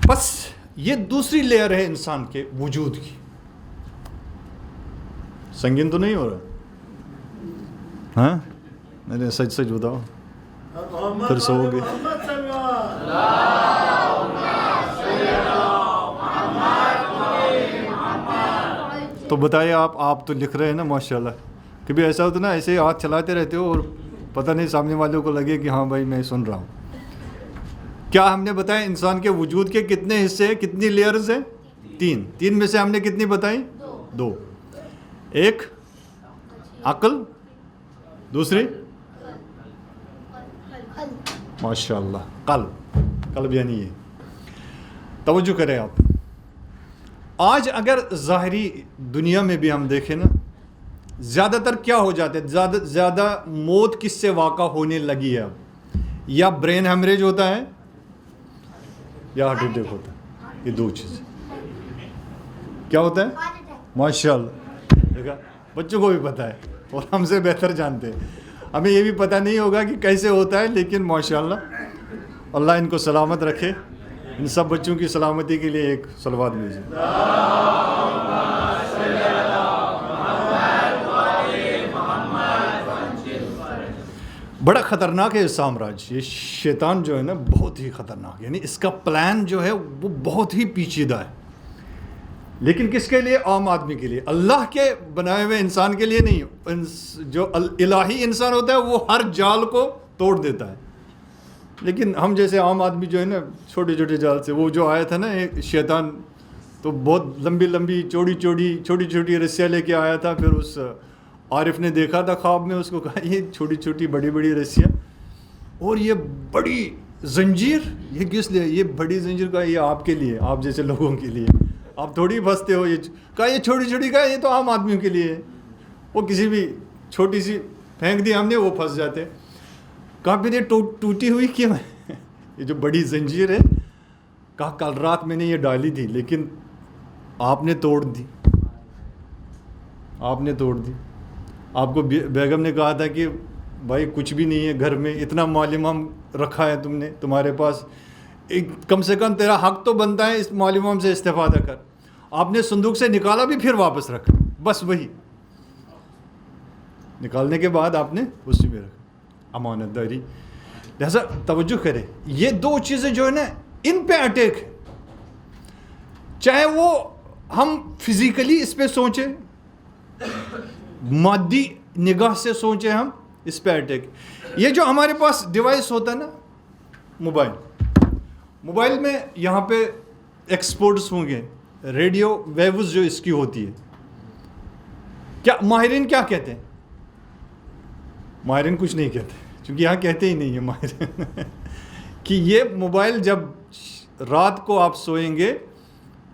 بس یہ دوسری لیئر ہے انسان کے وجود کی. سنگین تو نہیں ہو رہا؟ ہاں نہیں، سچ سچ بتاؤ، پھر سو گے. تو بتائیے، آپ تو لکھ رہے ہیں نا ماشاءاللہ. کبھی ایسا ہوتا نا، ایسے ہی ہاتھ چلاتے رہتے ہو اور پتہ نہیں سامنے والوں کو لگے کہ ہاں بھائی میں سن رہا ہوں. کیا ہم نے بتایا انسان کے وجود کے کتنے حصے ہیں، کتنی لیئرز ہیں؟ 3 میں سے ہم نے کتنی بتائی؟ 2. ایک عقل، دوسری ماشاءاللہ قلب یعنی یہ. توجہ کریں آپ. آج اگر ظاہری دنیا میں بھی ہم دیکھیں نا، زیادہ تر کیا ہو جاتے ہیں، زیادہ موت کس سے واقع ہونے لگی ہے اب. یا برین ہیمریج ہوتا ہے یا ہارٹ اٹیک ہوتا ہے. یہ دو چیزیں. کیا ہوتا ہے؟ ماشاء اللہ. دیکھا بچوں کو بھی پتہ ہے اور ہم سے بہتر جانتے ہیں. ہمیں یہ بھی پتہ نہیں ہوگا کہ کیسے ہوتا ہے, لیکن ماشاء اللہ اللہ ان کو سلامت رکھے. ان سب بچوں کی سلامتی کے لیے ایک صلوات بھیجیں. بڑا خطرناک ہے یہ سامراج. یہ شیطان جو ہے نا بہت ہی خطرناک, یعنی اس کا پلان جو ہے وہ بہت ہی پیچیدہ ہے. لیکن کس کے لیے؟ عام آدمی کے لیے. اللہ کے بنائے ہوئے انسان کے لیے نہیں. جو الہی انسان ہوتا ہے وہ ہر جال کو توڑ دیتا ہے. لیکن ہم جیسے عام آدمی جو ہے نا چھوٹے چھوٹے جال سے, وہ جو آیا تھا نا ایک شیطان, تو بہت لمبی لمبی چوڑی چھوٹی چھوٹی رسیاں لے کے آیا تھا. پھر اس عارف نے دیکھا تھا خواب میں, اس کو کہا یہ چھوٹی چھوٹی بڑی بڑی رسیاں اور یہ بڑی زنجیر, یہ کس لیے؟ یہ بڑی زنجیر کا یہ آپ کے لیے, آپ جیسے لوگوں کے لیے. آپ تھوڑی پھنستے ہو. یہ کہا یہ چھوٹی چھوٹی کا یہ تو عام آدمیوں کے لیے ہے. وہ کسی بھی چھوٹی سی پھینک دی ہم نے, وہ پھنس جاتے. کہا پھر یہ ٹوٹی ہوئی کیوں ہے؟ یہ جو بڑی زنجیر ہے, کہا کل رات میں نے یہ ڈالی تھی لیکن آپ نے توڑ دی. آپ نے توڑ دی. آپ کو بیگم نے کہا تھا کہ بھائی کچھ بھی نہیں ہے گھر میں, اتنا مال امام رکھا ہے تم نے تمہارے پاس, کم سے کم تیرا حق تو بنتا ہے اس مال امام سے استفادہ کر. آپ نے صندوق سے نکالا بھی پھر واپس رکھا, بس وہی نکالنے کے بعد آپ نے اسی میں رکھا. امانت داری. لہذا توجہ کرے, یہ دو چیزیں جو ہے نا ان پہ اٹیک ہے. چاہے وہ ہم فزیکلی اس پہ سوچیں, مادی نگاہ سے سوچیں, ہم اس پہ اٹیک. یہ جو ہمارے پاس ڈیوائس ہوتا ہے نا موبائل میں یہاں پہ ایکسپورٹس ہوں گے, ریڈیو ویوز جو اس کی ہوتی ہے. کیا ماہرین کیا کہتے ہیں؟ ماہرین کچھ نہیں کہتے, کیونکہ یہاں کہتے ہی نہیں ہے ماہرین کہ یہ موبائل جب رات کو آپ سوئیں گے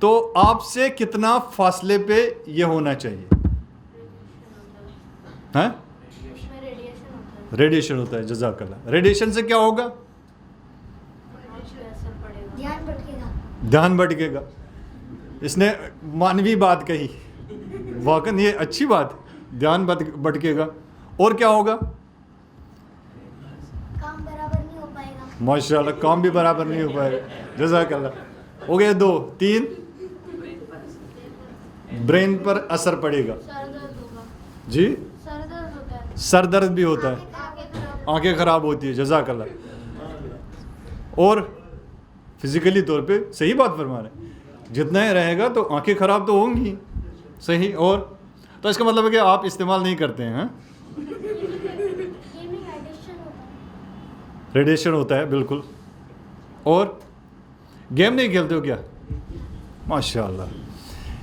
تو آپ سے کتنا فاصلے پہ یہ ہونا چاہیے؟ ہاں ریڈیشن ہوتا ہے. جزاک اللہ. ریڈیشن سے کیا ہوگا؟ دھیان بھٹکے گا. اس نے مانوی بات کہی, واقعاً یہ اچھی بات, دھیان بھٹکے گا. اور کیا ہوگا؟ کام برابر نہیں ہو پائے گا. ماشاء اللہ, کام بھی برابر نہیں ہو پائے گا. جزاک اللہ. ہو گئے 2. 3 برین پر اثر پڑے گا. سر درد ہوگا. جی سر درد ہوتا ہے. سر درد بھی ہوتا ہے, آنکھیں خراب ہوتی ہے. جزاک اللہ. اور فزیکلی طور پہ صحیح بات فرما رہے ہیں, جتنا ہی رہے گا تو آنکھیں خراب تو ہوں گی. صحیح. اور تو اس کا مطلب ہے کہ آپ استعمال نہیں کرتے ہیں. ریڈیشن ہوتا ہے بالکل. اور گیم نہیں کھیلتے ہو کیا؟ ماشاء اللہ,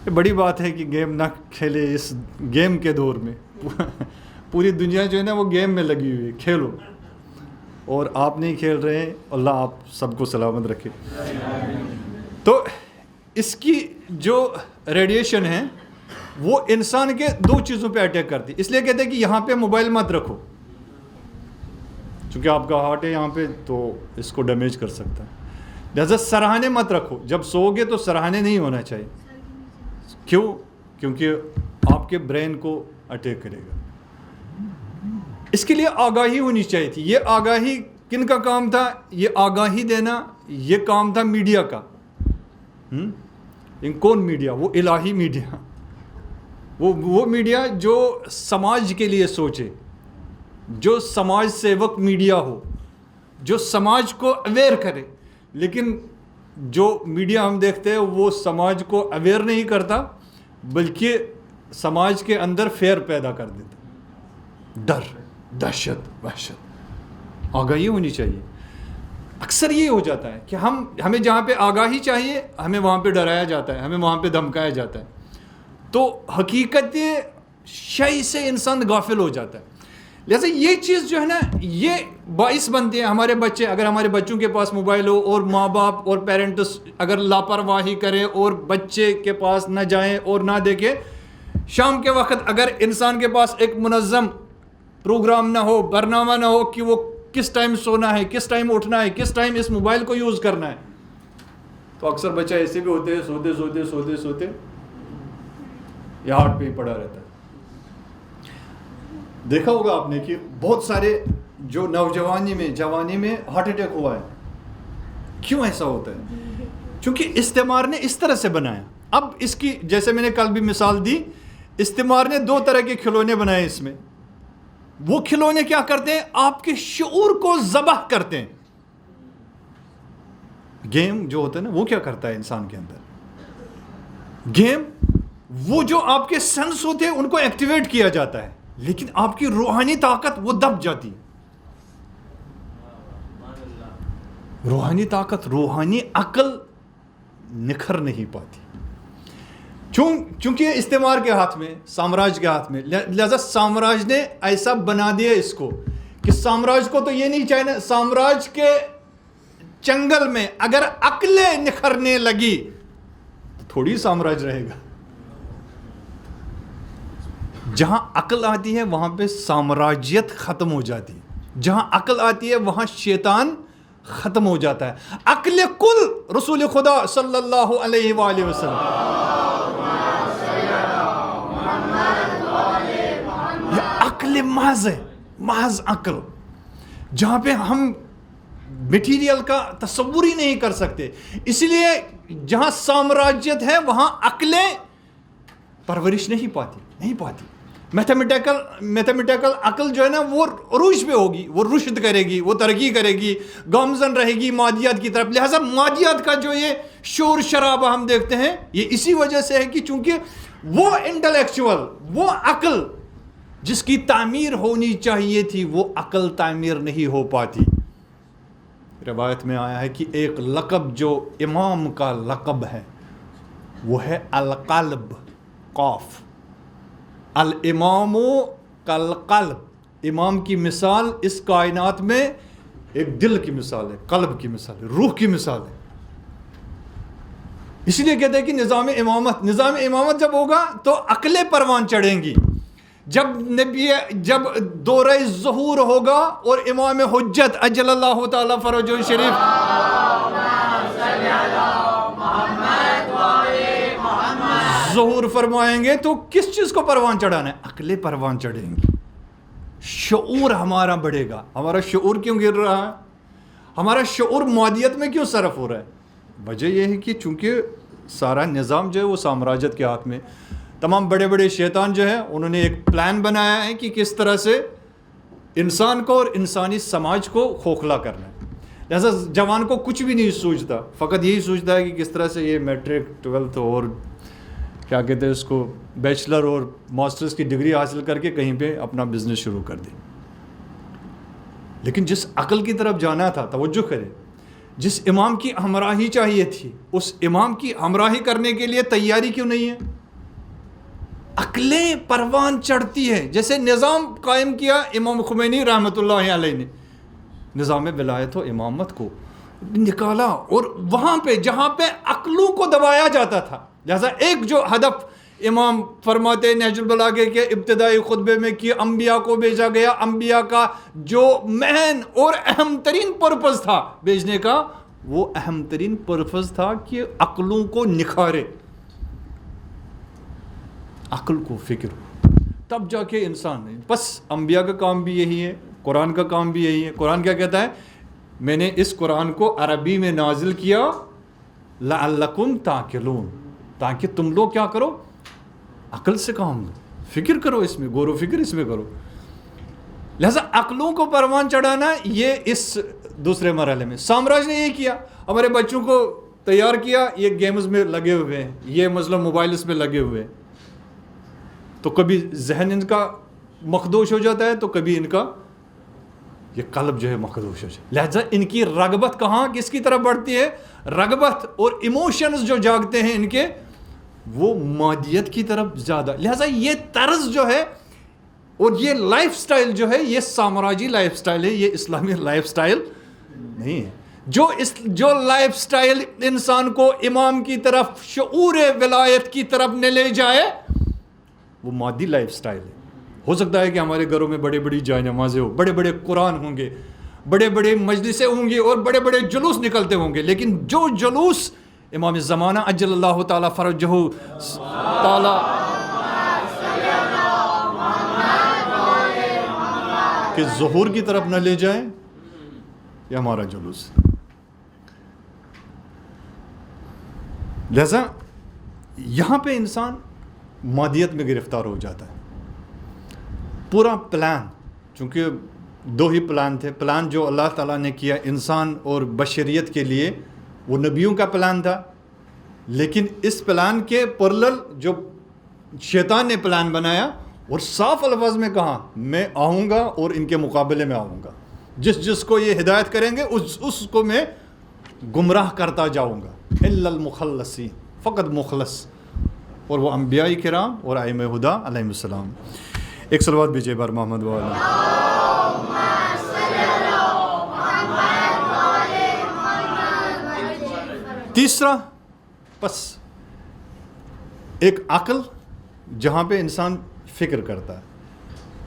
یہ بڑی بات ہے کہ گیم نہ کھیلے اس گیم کے دور میں. پوری دنیا جو ہے نا وہ گیم میں لگی ہوئی ہے, کھیلو. اور آپ نہیں کھیل رہے ہیں, اللہ آپ سب کو سلامت رکھے. تو اس کی جو ریڈیشن ہے وہ انسان کے 2 چیزوں پہ اٹیک کرتی. اس لیے کہتے ہیں کہ یہاں پہ موبائل مت رکھو, چونکہ آپ کا ہارٹ ہے یہاں پہ تو اس کو ڈیمیج کر سکتا ہے. لہذا سرہانے مت رکھو, جب سو گے تو سرہانے نہیں ہونا چاہیے. کیوں؟ کیونکہ آپ کے برین کو اٹیک کرے گا. اس کے لیے آگاہی ہونی چاہیے تھی. یہ آگاہی کن کا کام تھا؟ یہ آگاہی دینا یہ کام تھا میڈیا کا. کون میڈیا؟ وہ الہی میڈیا, وہ میڈیا جو سماج کے لیے سوچے, جو سماج سیوک میڈیا ہو, جو سماج کو اویئر کرے. لیکن جو میڈیا ہم دیکھتے ہیں وہ سماج کو اویئر نہیں کرتا, بلکہ سماج کے اندر فیئر پیدا کر دیتا. ڈر, دہشت, وحشت. آگاہی ہونی چاہیے. اکثر یہ ہو جاتا ہے کہ ہمیں جہاں پہ آگاہی چاہیے ہمیں وہاں پہ ڈرایا جاتا ہے, ہمیں وہاں پہ دھمکایا جاتا ہے. تو حقیقت شے سے انسان غافل ہو جاتا ہے. لہٰذا یہ چیز جو ہے نا یہ باعث بنتی ہے ہمارے بچے, اگر ہمارے بچوں کے پاس موبائل ہو اور ماں باپ اور پیرنٹس اگر لاپرواہی کریں اور بچے کے پاس نہ جائیں اور نہ دیکھیں, شام کے وقت اگر انسان کے پاس ایک منظم پروگرام نہ ہو, برنامہ نہ ہو کہ وہ کس ٹائم سونا ہے, کس ٹائم اٹھنا ہے, کس ٹائم اس موبائل کو یوز کرنا ہے. تو اکثر بچہ ایسے بھی ہوتے ہیں سوتے سوتے سوتے سوتے یہ ہارٹ پہ ہی پڑا رہتا ہے. دیکھا ہوگا آپ نے کہ بہت سارے جو نوجوانی میں جوانی میں ہارٹ اٹیک ہوا ہے. کیوں ایسا ہوتا ہے؟ چونکہ استعمار نے اس طرح سے بنایا. اب اس کی جیسے میں نے کل بھی مثال دی, استعمار نے 2 طرح کے کھلونے بنائے اس میں. وہ کھلونے کیا کرتے ہیں؟ آپ کے شعور کو ذبح کرتے ہیں. گیم جو ہوتا ہے نا وہ کیا کرتا ہے انسان کے اندر؟ گیم وہ جو آپ کے سینس ہوتے ہیں ان کو ایکٹیویٹ کیا جاتا ہے, لیکن آپ کی روحانی طاقت وہ دب جاتی ہے. روحانی طاقت, روحانی عقل نکھر نہیں پاتی, چونکہ استعمار کے ہاتھ میں, سامراج کے ہاتھ میں. لہذا سامراج نے ایسا بنا دیا اس کو کہ سامراج کو تو یہ نہیں چاہیے, سامراج کے چنگل میں اگر عقلیں نکھرنے لگی تو تھوڑی سامراج رہے گا. جہاں عقل آتی ہے وہاں پہ سامراجیت ختم ہو جاتی ہے. جہاں عقل آتی ہے وہاں شیطان ختم ہو جاتا ہے. عقل کل رسول خدا صلی اللہ علیہ وآلہ وسلم, یہ عقل محض ہے, محض عقل, جہاں پہ ہم میٹیریل کا تصور ہی نہیں کر سکتے. اس لیے جہاں سامراجیت ہے وہاں عقلیں پرورش نہیں پاتی. میتھمیٹیکل عقل جو ہے نا وہ عروج پہ ہوگی, وہ رشد کرے گی, وہ ترقی کرے گی, گامزن رہے گی مادیات کی طرف. لہٰذا مادیات کا جو یہ شور شرابہ ہم دیکھتے ہیں یہ اسی وجہ سے ہے کہ چونکہ وہ انٹلیکچوئل, وہ عقل جس کی تعمیر ہونی چاہیے تھی وہ عقل تعمیر نہیں ہو پاتی. روایت میں آیا ہے کہ ایک لقب جو امام کا لقب ہے وہ ہے القلب, قاف. الامام کالقلب, امام کی مثال اس کائنات میں ایک دل کی مثال ہے, قلب کی مثال ہے, روح کی مثال ہے. اس لیے کہتے ہیں کہ نظام امامت جب ہوگا تو عقلیں پروان چڑھیں گی. جب دورہ ظہور ہوگا اور امام حجت اجل اللہ تعالی فرجہ شریف ظہور فرمائیں گے تو کس چیز کو پروان چڑھانا ہے؟ عقلیں پروان چڑھیں گی, شعور ہمارا بڑھے گا. ہمارا شعور کیوں گر رہا ہے؟ ہمارا شعور مادیت میں کیوں صرف ہو رہا ہے؟ وجہ یہ ہے کہ چونکہ سارا نظام جو ہے وہ سامراجیت کے ہاتھ میں. تمام بڑے بڑے شیطان جو ہے انہوں نے ایک پلان بنایا ہے کہ کس طرح سے انسان کو اور انسانی سماج کو کھوکھلا کرنا ہے. لہذا جوان کو کچھ بھی نہیں سوچتا, فقط یہی سوچتا ہے کہ کس طرح سے یہ میٹرک 12th اور کیا کہتے ہیں اس کو بیچلر اور ماسٹرز کی ڈگری حاصل کر کے کہیں پہ اپنا بزنس شروع کر دیں. لیکن جس عقل کی طرف جانا تھا, توجہ کریں, جس امام کی ہمراہی چاہیے تھی اس امام کی ہمراہی کرنے کے لیے تیاری کیوں نہیں ہے؟ عقلیں پروان چڑھتی ہے. جیسے نظام قائم کیا امام خمینی رحمۃ اللہ علیہ نے, نظام ولایت و امامت کو نکالا, اور وہاں پہ جہاں پہ عقلوں کو دبایا جاتا تھا. لہذا ایک جو ہدف امام فرماتے نہج البلاغہ کے ابتدائی خطبے میں کہ انبیاء کو بھیجا گیا, انبیاء کا جو مہن اور اہم ترین پرپز تھا بھیجنے کا, وہ اہم ترین پرپز تھا کہ عقلوں کو نکھارے, عقل کو فکر ہو, تب جا کے انسان. بس انبیاء کا کام بھی یہی ہے, قرآن کا کام بھی یہی ہے. قرآن کیا کہتا ہے؟ میں نے اس قرآن کو عربی میں نازل کیا لعلکم تعقلون, تاکہ تم لوگ کیا کرو؟ عقل سے کام لو, فکر کرو, اس میں غور و فکر اس میں کرو. لہذا عقلوں کو پروان چڑھانا یہ اس دوسرے مرحلے میں. سامراج نے یہ کیا, ہمارے بچوں کو تیار کیا, یہ گیمز میں لگے ہوئے ہیں, یہ مثلا موبائلز میں لگے ہوئے ہیں, تو کبھی ذہن ان کا مخدوش ہو جاتا ہے تو کبھی ان کا یہ قلب جو ہے مخدوش ہو جاتا ہے. لہذا ان کی رغبت کہاں کس کی طرف بڑھتی ہے؟ رغبت اور ایموشنز جو جاگتے ہیں ان کے, وہ مادیت کی طرف زیادہ. لہذا یہ طرز جو ہے اور یہ لائف سٹائل جو ہے یہ سامراجی لائف سٹائل ہے, یہ اسلامی لائف سٹائل نہیں ہے. جو لائف سٹائل انسان کو امام کی طرف, شعور ولایت کی طرف نہ لے جائے, وہ مادی لائف سٹائل ہے. ہو سکتا ہے کہ ہمارے گھروں میں بڑی بڑی جائے نمازیں ہو, بڑے بڑے قرآن ہوں گے, بڑے بڑے مجلسیں ہوں گی اور بڑے بڑے جلوس نکلتے ہوں گے، لیکن جو جلوس امام زمانہ اجل اللہ تعالیٰ فرجہ تعالیٰ کہ ظہور کی طرف نہ لے جائیں، یہ ہمارا جلوس ہے۔ لہذا یہاں پہ انسان مادیت میں گرفتار ہو جاتا ہے۔ پورا پلان، چونکہ دو ہی پلان تھے، پلان جو اللہ تعالیٰ نے کیا انسان اور بشریت کے لیے وہ نبیوں کا پلان تھا، لیکن اس پلان کے پرلل جو شیطان نے پلان بنایا اور صاف الفاظ میں کہا میں آؤں گا اور ان کے مقابلے میں آؤں گا، جس کو یہ ہدایت کریں گے اس کو میں گمراہ کرتا جاؤں گا، الا المخلصین، فقط مخلص، اور وہ انبیاء کرام اور ائمہ ہدی علیہم السلام۔ ایک صلوات بھیجیے بار محمد والا۔ تیسرا، پس ایک عقل جہاں پہ انسان فکر کرتا ہے،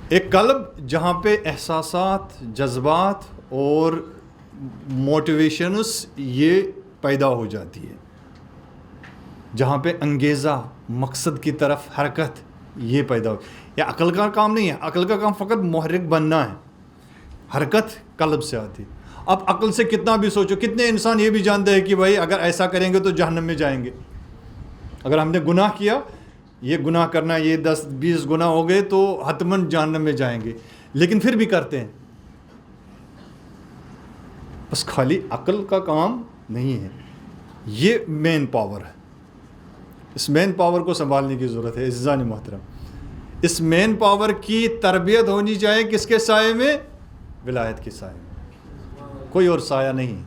ایک قلب جہاں پہ احساسات، جذبات اور موٹیویشنز یہ پیدا ہو جاتی ہے، جہاں پہ انگیزہ، مقصد کی طرف حرکت یہ پیدا ہو۔ یہ عقل کا کام نہیں ہے، عقل کا کام فقط محرک بننا ہے، حرکت قلب سے آتی۔ اب عقل سے کتنا بھی سوچو، کتنے انسان یہ بھی جانتے ہیں کہ بھائی اگر ایسا کریں گے تو جہنم میں جائیں گے، اگر ہم نے گناہ کیا، یہ گناہ کرنا، یہ 10-20 گناہ ہو گئے تو حتماً جہنم میں جائیں گے، لیکن پھر بھی کرتے ہیں۔ بس خالی عقل کا کام نہیں ہے، یہ مین پاور ہے، اس مین پاور کو سنبھالنے کی ضرورت ہے۔ عزیزان محترم، اس مین پاور کی تربیت ہونی چاہیے کس کے سائے میں؟ ولایت کے سائے میں، کوئی اور سایہ نہیں۔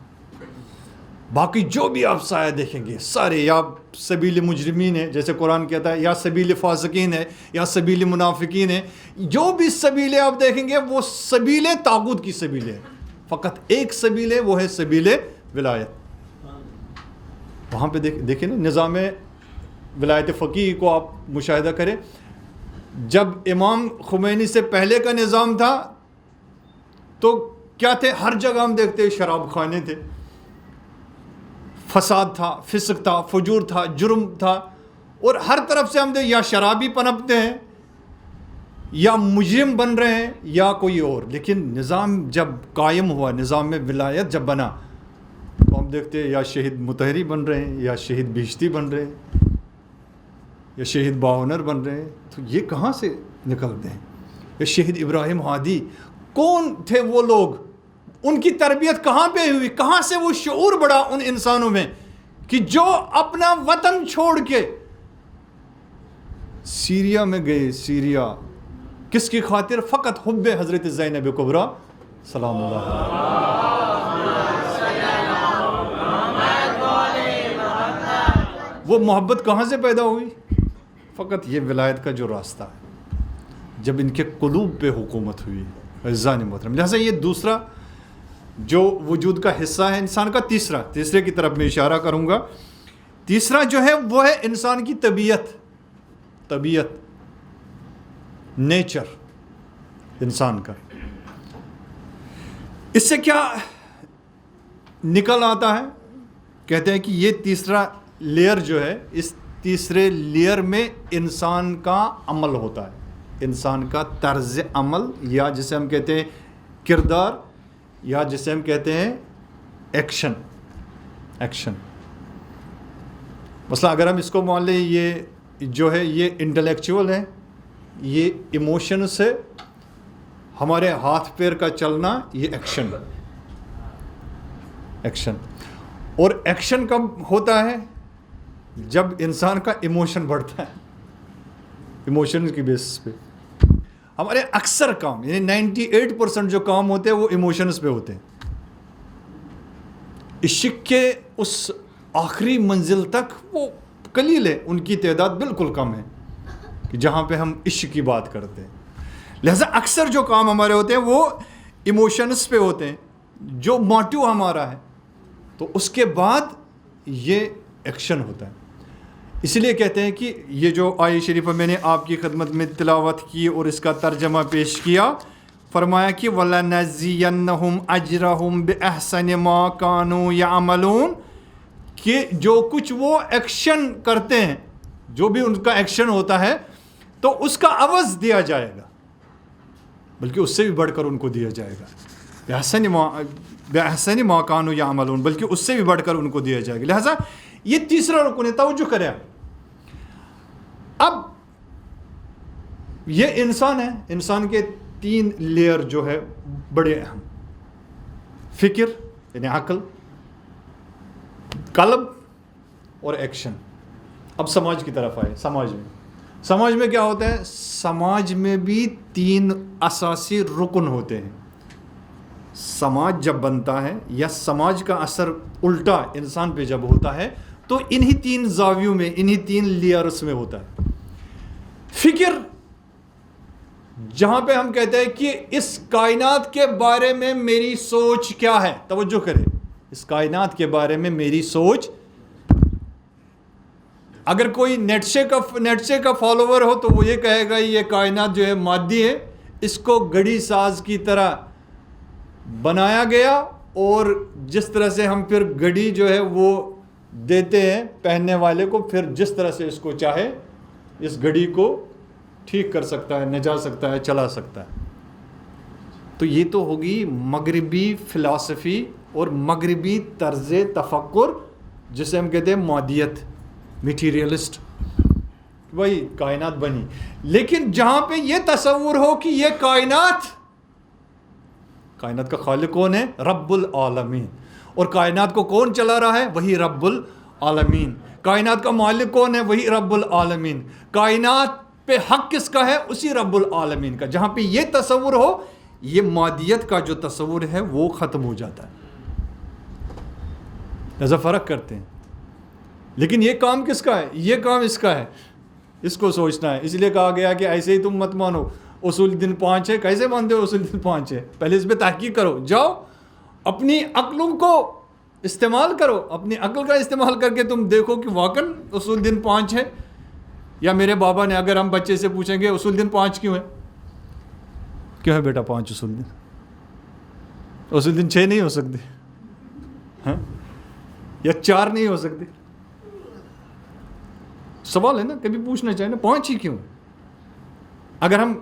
باقی جو بھی آپ سایہ دیکھیں گے سارے یا سبیل مجرمین ہے، جیسے قرآن کہتا ہے، یا سبیل فاسقین ہے، یا سبیل منافقین ہے، جو بھی سبیلیں آپ دیکھیں گے وہ سبیل طاغوت کی سبیل ہے، فقط ایک سبیل ہے، وہ ہے سبیل ولایت۔ وہاں پہ دیکھیں نا، نظام ولایت فقیہ کو آپ مشاہدہ کریں، جب امام خمینی سے پہلے کا نظام تھا تو کیا تھے؟ ہر جگہ ہم دیکھتے شراب خانے تھے، فساد تھا، فسق تھا، فجور تھا، جرم تھا، اور ہر طرف سے ہم دیکھ یا شرابی پنپتے ہیں، یا مجرم بن رہے ہیں، یا کوئی اور۔ لیکن نظام جب قائم ہوا، نظام میں ولایت جب بنا، تو ہم دیکھتے ہیں یا شہید مطہری بن رہے ہیں، یا شہید بہشتی بن رہے ہیں، یا شہید باہنر بن رہے ہیں۔ تو یہ کہاں سے نکلتے ہیں؟ یا شہید ابراہیم ہادی، کون تھے وہ لوگ؟ ان کی تربیت کہاں پہ ہوئی؟ کہاں سے وہ شعور بڑھا ان انسانوں میں کہ جو اپنا وطن چھوڑ کے سیریا میں گئے؟ سیریا کس کی خاطر؟ فقط حب حضرت زینب کبریٰ سلام اللہ علیہ۔ وہ محبت کہاں سے پیدا ہوئی؟ فقط یہ ولایت کا جو راستہ ہے، جب ان کے قلوب پہ حکومت ہوئی۔ عزیزان محترم، لہٰذا یہ دوسرا جو وجود کا حصہ ہے انسان کا، تیسرے کی طرف میں اشارہ کروں گا۔ تیسرا جو ہے وہ ہے انسان کی طبیعت، نیچر انسان کا۔ اس سے کیا نکل آتا ہے؟ کہتے ہیں کہ یہ تیسرا لیئر جو ہے، اس تیسرے لیئر میں انسان کا عمل ہوتا ہے، انسان کا طرز عمل، یا جسے ہم کہتے ہیں کردار، یا جسے ہم کہتے ہیں ایکشن۔ مثلا اگر ہم اس کو مان لیں، یہ جو ہے یہ انٹلیکچول ہے، یہ ایموشن سے ہمارے ہاتھ پیر کا چلنا، یہ ایکشن۔ اور ایکشن کب ہوتا ہے؟ جب انسان کا ایموشن بڑھتا ہے، ایموشن کی بیسس پہ ہمارے اکثر کام، یعنی 98% جو کام ہوتے ہیں وہ ایموشنز پہ ہوتے ہیں۔ عشق کے اس آخری منزل تک وہ قلیل ہے، ان کی تعداد بالکل کم ہے کہ جہاں پہ ہم عشق کی بات کرتے ہیں۔ لہذا اکثر جو کام ہمارے ہوتے ہیں وہ ایموشنز پہ ہوتے ہیں، جو موٹیو ہمارا ہے، تو اس کے بعد یہ ایکشن ہوتا ہے۔ اس لیے کہتے ہیں کہ یہ جو آیہ شریفہ میں نے آپ کی خدمت میں تلاوت کی اور اس کا ترجمہ پیش کیا، فرمایا کہ وَلَنَجْزِيَنَّهُمْ أَجْرَهُمْ بِأَحْسَنِ مَا كَانُوا يَعْمَلُونَ، کہ جو کچھ وہ ایکشن کرتے ہیں، جو بھی ان کا ایکشن ہوتا ہے تو اس کا عوض دیا جائے گا، بلکہ اس سے بھی بڑھ کر ان کو دیا جائے گا، بِأَحْسَنِ مَا كَانُوا يَعْمَلُونَ، بلکہ اس سے بھی بڑھ کر ان کو دیا جائے گا۔ لہذا یہ تیسرا رکن ہے، توجہ کریں۔ اب یہ انسان ہے، انسان کے 3 لیئر جو ہے بڑے اہم، فکر یعنی عقل، قلب اور ایکشن۔ اب سماج کی طرف آئے۔ سماج میں کیا ہوتا ہے؟ سماج میں بھی 3 اساسی رکن ہوتے ہیں۔ سماج جب بنتا ہے یا سماج کا اثر الٹا انسان پہ جب ہوتا ہے تو انہی 3 زاویوں میں، انہی 3 لیئرز میں ہوتا ہے۔ فکر، جہاں پہ ہم کہتے ہیں کہ اس کائنات کے بارے میں میری سوچ کیا ہے، توجہ کریں، اس کائنات کے بارے میں میری سوچ۔ اگر کوئی نیٹشے کا فالوور ہو تو وہ یہ کہے گا یہ کائنات جو ہے مادی ہے، اس کو گھڑی ساز کی طرح بنایا گیا، اور جس طرح سے ہم پھر گھڑی جو ہے وہ دیتے ہیں پہننے والے کو، پھر جس طرح سے اس کو چاہے اس گھڑی کو ٹھیک کر سکتا ہے، نجا سکتا ہے، چلا سکتا ہے۔ تو یہ تو ہوگی مغربی فلسفی اور مغربی طرز تفکر، جسے ہم کہتے ہیں مادیت، میٹیریلسٹ، وہی کائنات بنی۔ لیکن جہاں پہ یہ تصور ہو کہ یہ کائنات کا خالق کون ہے؟ رب العالمین، اور کائنات کو کون چلا رہا ہے؟ وہی رب العالمین۔ کائنات کا مالک کون ہے؟ وہی رب العالمین۔ کائنات پہ حق کس کا ہے؟ اسی رب العالمین کا۔ جہاں پہ یہ تصور ہو، یہ مادیت کا جو تصور ہے وہ ختم ہو جاتا ہے۔ لہذا فرق کرتے ہیں۔ لیکن یہ کام کس کا ہے؟ یہ کام اس کا ہے، اس کو سوچنا ہے۔ اس لیے کہا گیا کہ ایسے ہی تم مت مانو اصول دن 5 ہے۔ کیسے مانتے ہو اصول دن 5 ہے؟ پہلے اس پہ تحقیق کرو، جاؤ اپنی عقلوں کو استعمال کرو، اپنی عقل کا استعمال کر کے تم دیکھو کہ واقعاً اصول دن 5 ہے۔ یا میرے بابا نے، اگر ہم بچے سے پوچھیں گے اصول دن 5 کیوں ہے، کیوں ہے بیٹا 5 اصول دن؟ اصول دن 6 نہیں ہو سکتے ہاں؟ یا 4 نہیں ہو سکتے؟ سوال ہے نا، کبھی پوچھنا چاہیے نا، 5 ہی کیوں؟ اگر ہم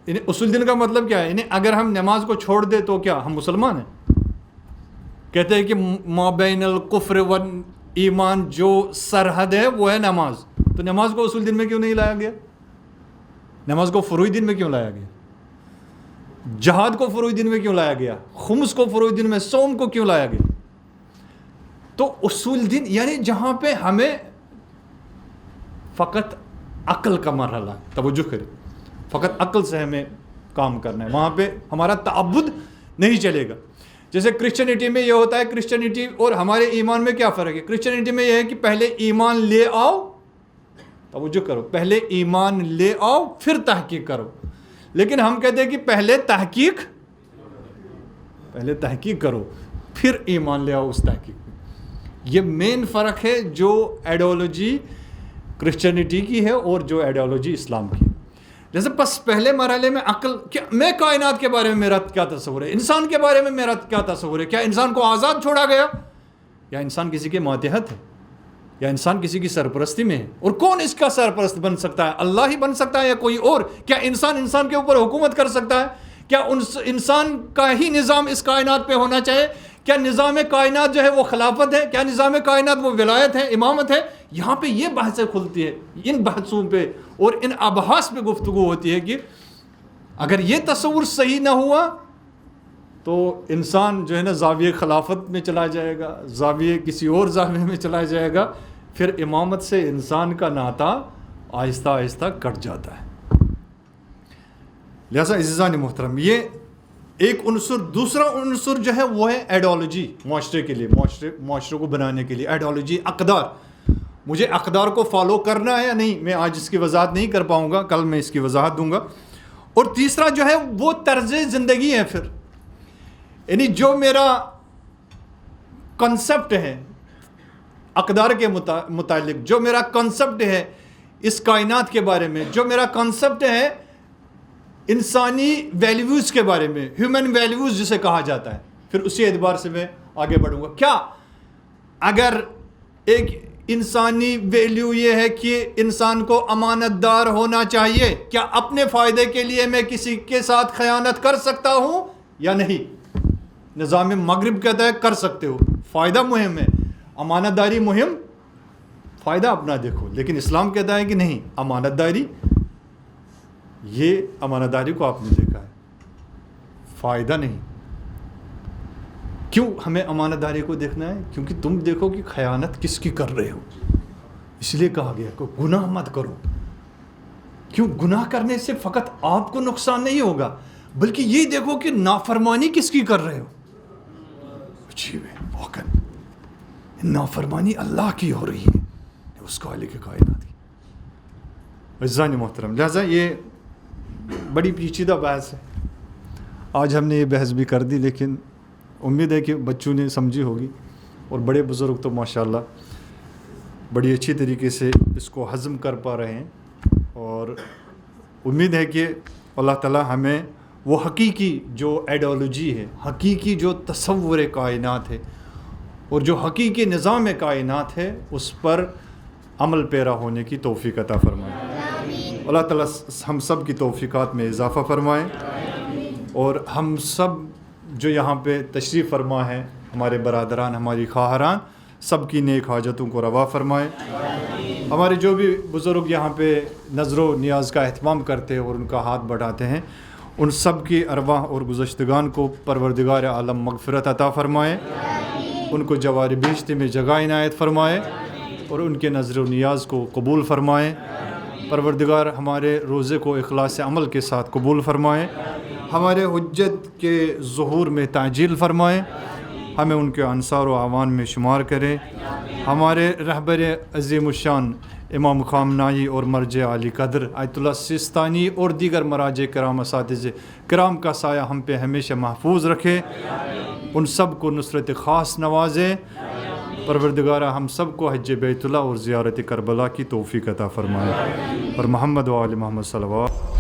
اصول دن کا مطلب کیا ہے؟ اگر ہم نماز کو چھوڑ دیں تو کیا ہم مسلمان ہیں؟ کہتے ہیں کہ مابین الکفر و ایمان جو سرحد ہے وہ ہے نماز۔ تو نماز کو اصول دن میں کیوں نہیں لایا گیا؟ نماز کو فروعی دن میں کیوں لایا گیا؟ جہاد کو فروعی دن میں کیوں لایا گیا؟ خمس کو فروعی دن میں، صوم کو کیوں لایا گیا؟ تو اصول دن یعنی جہاں پہ ہمیں فقط عقل کا مرحلہ، توجہ کریں، فقط عقل سے ہمیں کام کرنا ہے، وہاں پہ ہمارا تعبد نہیں چلے گا۔ جیسے کرسچینٹی میں یہ ہوتا ہے، کرسچینٹی اور ہمارے ایمان میں کیا فرق ہے؟ کرسچینٹی میں یہ ہے کہ پہلے ایمان لے آؤ، توجہ کرو، پہلے ایمان لے آؤ پھر تحقیق کرو۔ لیکن ہم کہتے ہیں کہ پہلے تحقیق کرو پھر ایمان لے آؤ اس تحقیق میں۔ یہ مین فرق ہے جو آئیڈیالوجی کرسچینٹی کی ہے اور جو آئیڈیالوجی اسلام کی ہے۔ جیسے بس پہلے مرحلے میں عقل، کیا میں کائنات کے بارے میں میرا کیا تصور ہے، انسان کے بارے میں میرا کیا تصور ہے، کیا انسان کو آزاد چھوڑا گیا، یا انسان کسی کے ماتحت ہے، یا انسان کسی کی سرپرستی میں ہے؟ اور کون اس کا سرپرست بن سکتا ہے؟ اللہ ہی بن سکتا ہے یا کوئی اور؟ کیا انسان کے اوپر حکومت کر سکتا ہے؟ کیا انسان کا ہی نظام اس کائنات پہ ہونا چاہیے؟ کیا نظام کائنات جو ہے وہ خلافت ہے؟ کیا نظام کائنات وہ ولایت ہے، امامت ہے؟ یہاں پہ یہ بحثیں کھلتی ہے، ان بحثوں پہ اور ان ابحاث پہ گفتگو ہوتی ہے کہ اگر یہ تصور صحیح نہ ہوا تو انسان جو ہے نا زاویہ خلافت میں چلا جائے گا، زاویہ کسی اور زاویہ میں چلا جائے گا، پھر امامت سے انسان کا ناطہ آہستہ آہستہ کٹ جاتا ہے۔ لہذا عزیزان محترم، یہ ایک عنصر۔ دوسرا عنصر جو ہے وہ ہے آئیڈیالوجی، معاشرے کے لیے، معاشرے کو بنانے کے لیے آئیڈیالوجی، اقدار۔ مجھے اقدار کو فالو کرنا ہے یا نہیں، میں آج اس کی وضاحت نہیں کر پاؤں گا، کل میں اس کی وضاحت دوں گا۔ اور تیسرا جو ہے وہ طرز زندگی ہے، پھر یعنی جو میرا کنسپٹ ہے اقدار کے متعلق، جو میرا کنسپٹ ہے اس کائنات کے بارے میں، جو میرا کنسپٹ ہے انسانی ویلیوز کے بارے میں، ہیومن ویلیوز جسے کہا جاتا ہے، پھر اسی اعتبار سے میں آگے بڑھوں گا. کیا اگر ایک انسانی ویلیو یہ ہے کہ انسان کو امانت دار ہونا چاہیے، کیا اپنے فائدے کے لیے میں کسی کے ساتھ خیانت کر سکتا ہوں یا نہیں؟ نظام مغرب کہتا ہے کر سکتے ہو، فائدہ مہم ہے، امانت داری مہم، فائدہ اپنا دیکھو. لیکن اسلام کہتا ہے کہ نہیں، امانت داری، یہ امانت داری کو آپ نے دیکھا ہے، فائدہ نہیں. کیوں ہمیں امانت داری کو دیکھنا ہے؟ کیونکہ تم دیکھو کہ خیانت کس کی کر رہے ہو، اس لیے کہا گیا کہ گناہ مت کرو. کیوں؟ گناہ کرنے سے فقط آپ کو نقصان نہیں ہوگا، بلکہ یہ دیکھو کہ نافرمانی کس کی کر رہے ہو. عجیب ہے، واقعا نافرمانی اللہ کی ہو رہی ہے، اس خالق کائنات کی. عزیزان محترم، لہٰذا یہ بڑی پیچیدہ بحث ہے. آج ہم نے یہ بحث بھی کر دی، لیکن امید ہے کہ بچوں نے سمجھی ہوگی، اور بڑے بزرگ تو ماشاءاللہ بڑی اچھی طریقے سے اس کو ہضم کر پا رہے ہیں. اور امید ہے کہ اللہ تعالی ہمیں وہ حقیقی جو آئیڈیالوجی ہے، حقیقی جو تصور کائنات ہے، اور جو حقیقی نظام کائنات ہے، اس پر عمل پیرا ہونے کی توفیق عطا فرمائے. اللہ تعالیٰ ہم سب کی توفیقات میں اضافہ فرمائے، اور ہم سب جو یہاں پہ تشریف فرما ہے، ہمارے برادران، ہماری خواہران، سب کی نیک حاجتوں کو روا فرمائے. ہمارے جو بھی بزرگ یہاں پہ نظر و نیاز کا اہتمام کرتے ہیں اور ان کا ہاتھ بڑھاتے ہیں، ان سب کی ارواح اور گزشتگان کو پروردگار عالم مغفرت عطا فرمائے، ان کو جوار بہشت میں جگہ عنایت فرمائے، اور ان کے نظر و نیاز کو قبول فرمائے. پروردگار ہمارے روزے کو اخلاص عمل کے ساتھ قبول فرمائے، ہمارے حجت کے ظہور میں تعجیل فرمائے، ہمیں ان کے انصار و اعوان میں شمار کرے. ہمارے رہبر عظیم الشان امام خامنائی اور مرجع علی قدر آیت اللہ سیستانی اور دیگر مراجع کرام، اساتذہ کرام کا سایہ ہم پہ ہمیشہ محفوظ رکھے، ان سب کو نصرت خاص نوازے. پروردگارہ ہم سب کو حج بیت اللہ اور زیارت کربلا کی توفیق عطا فرمائے. اور محمد و آل محمد صلی اللہ علیہ وسلم.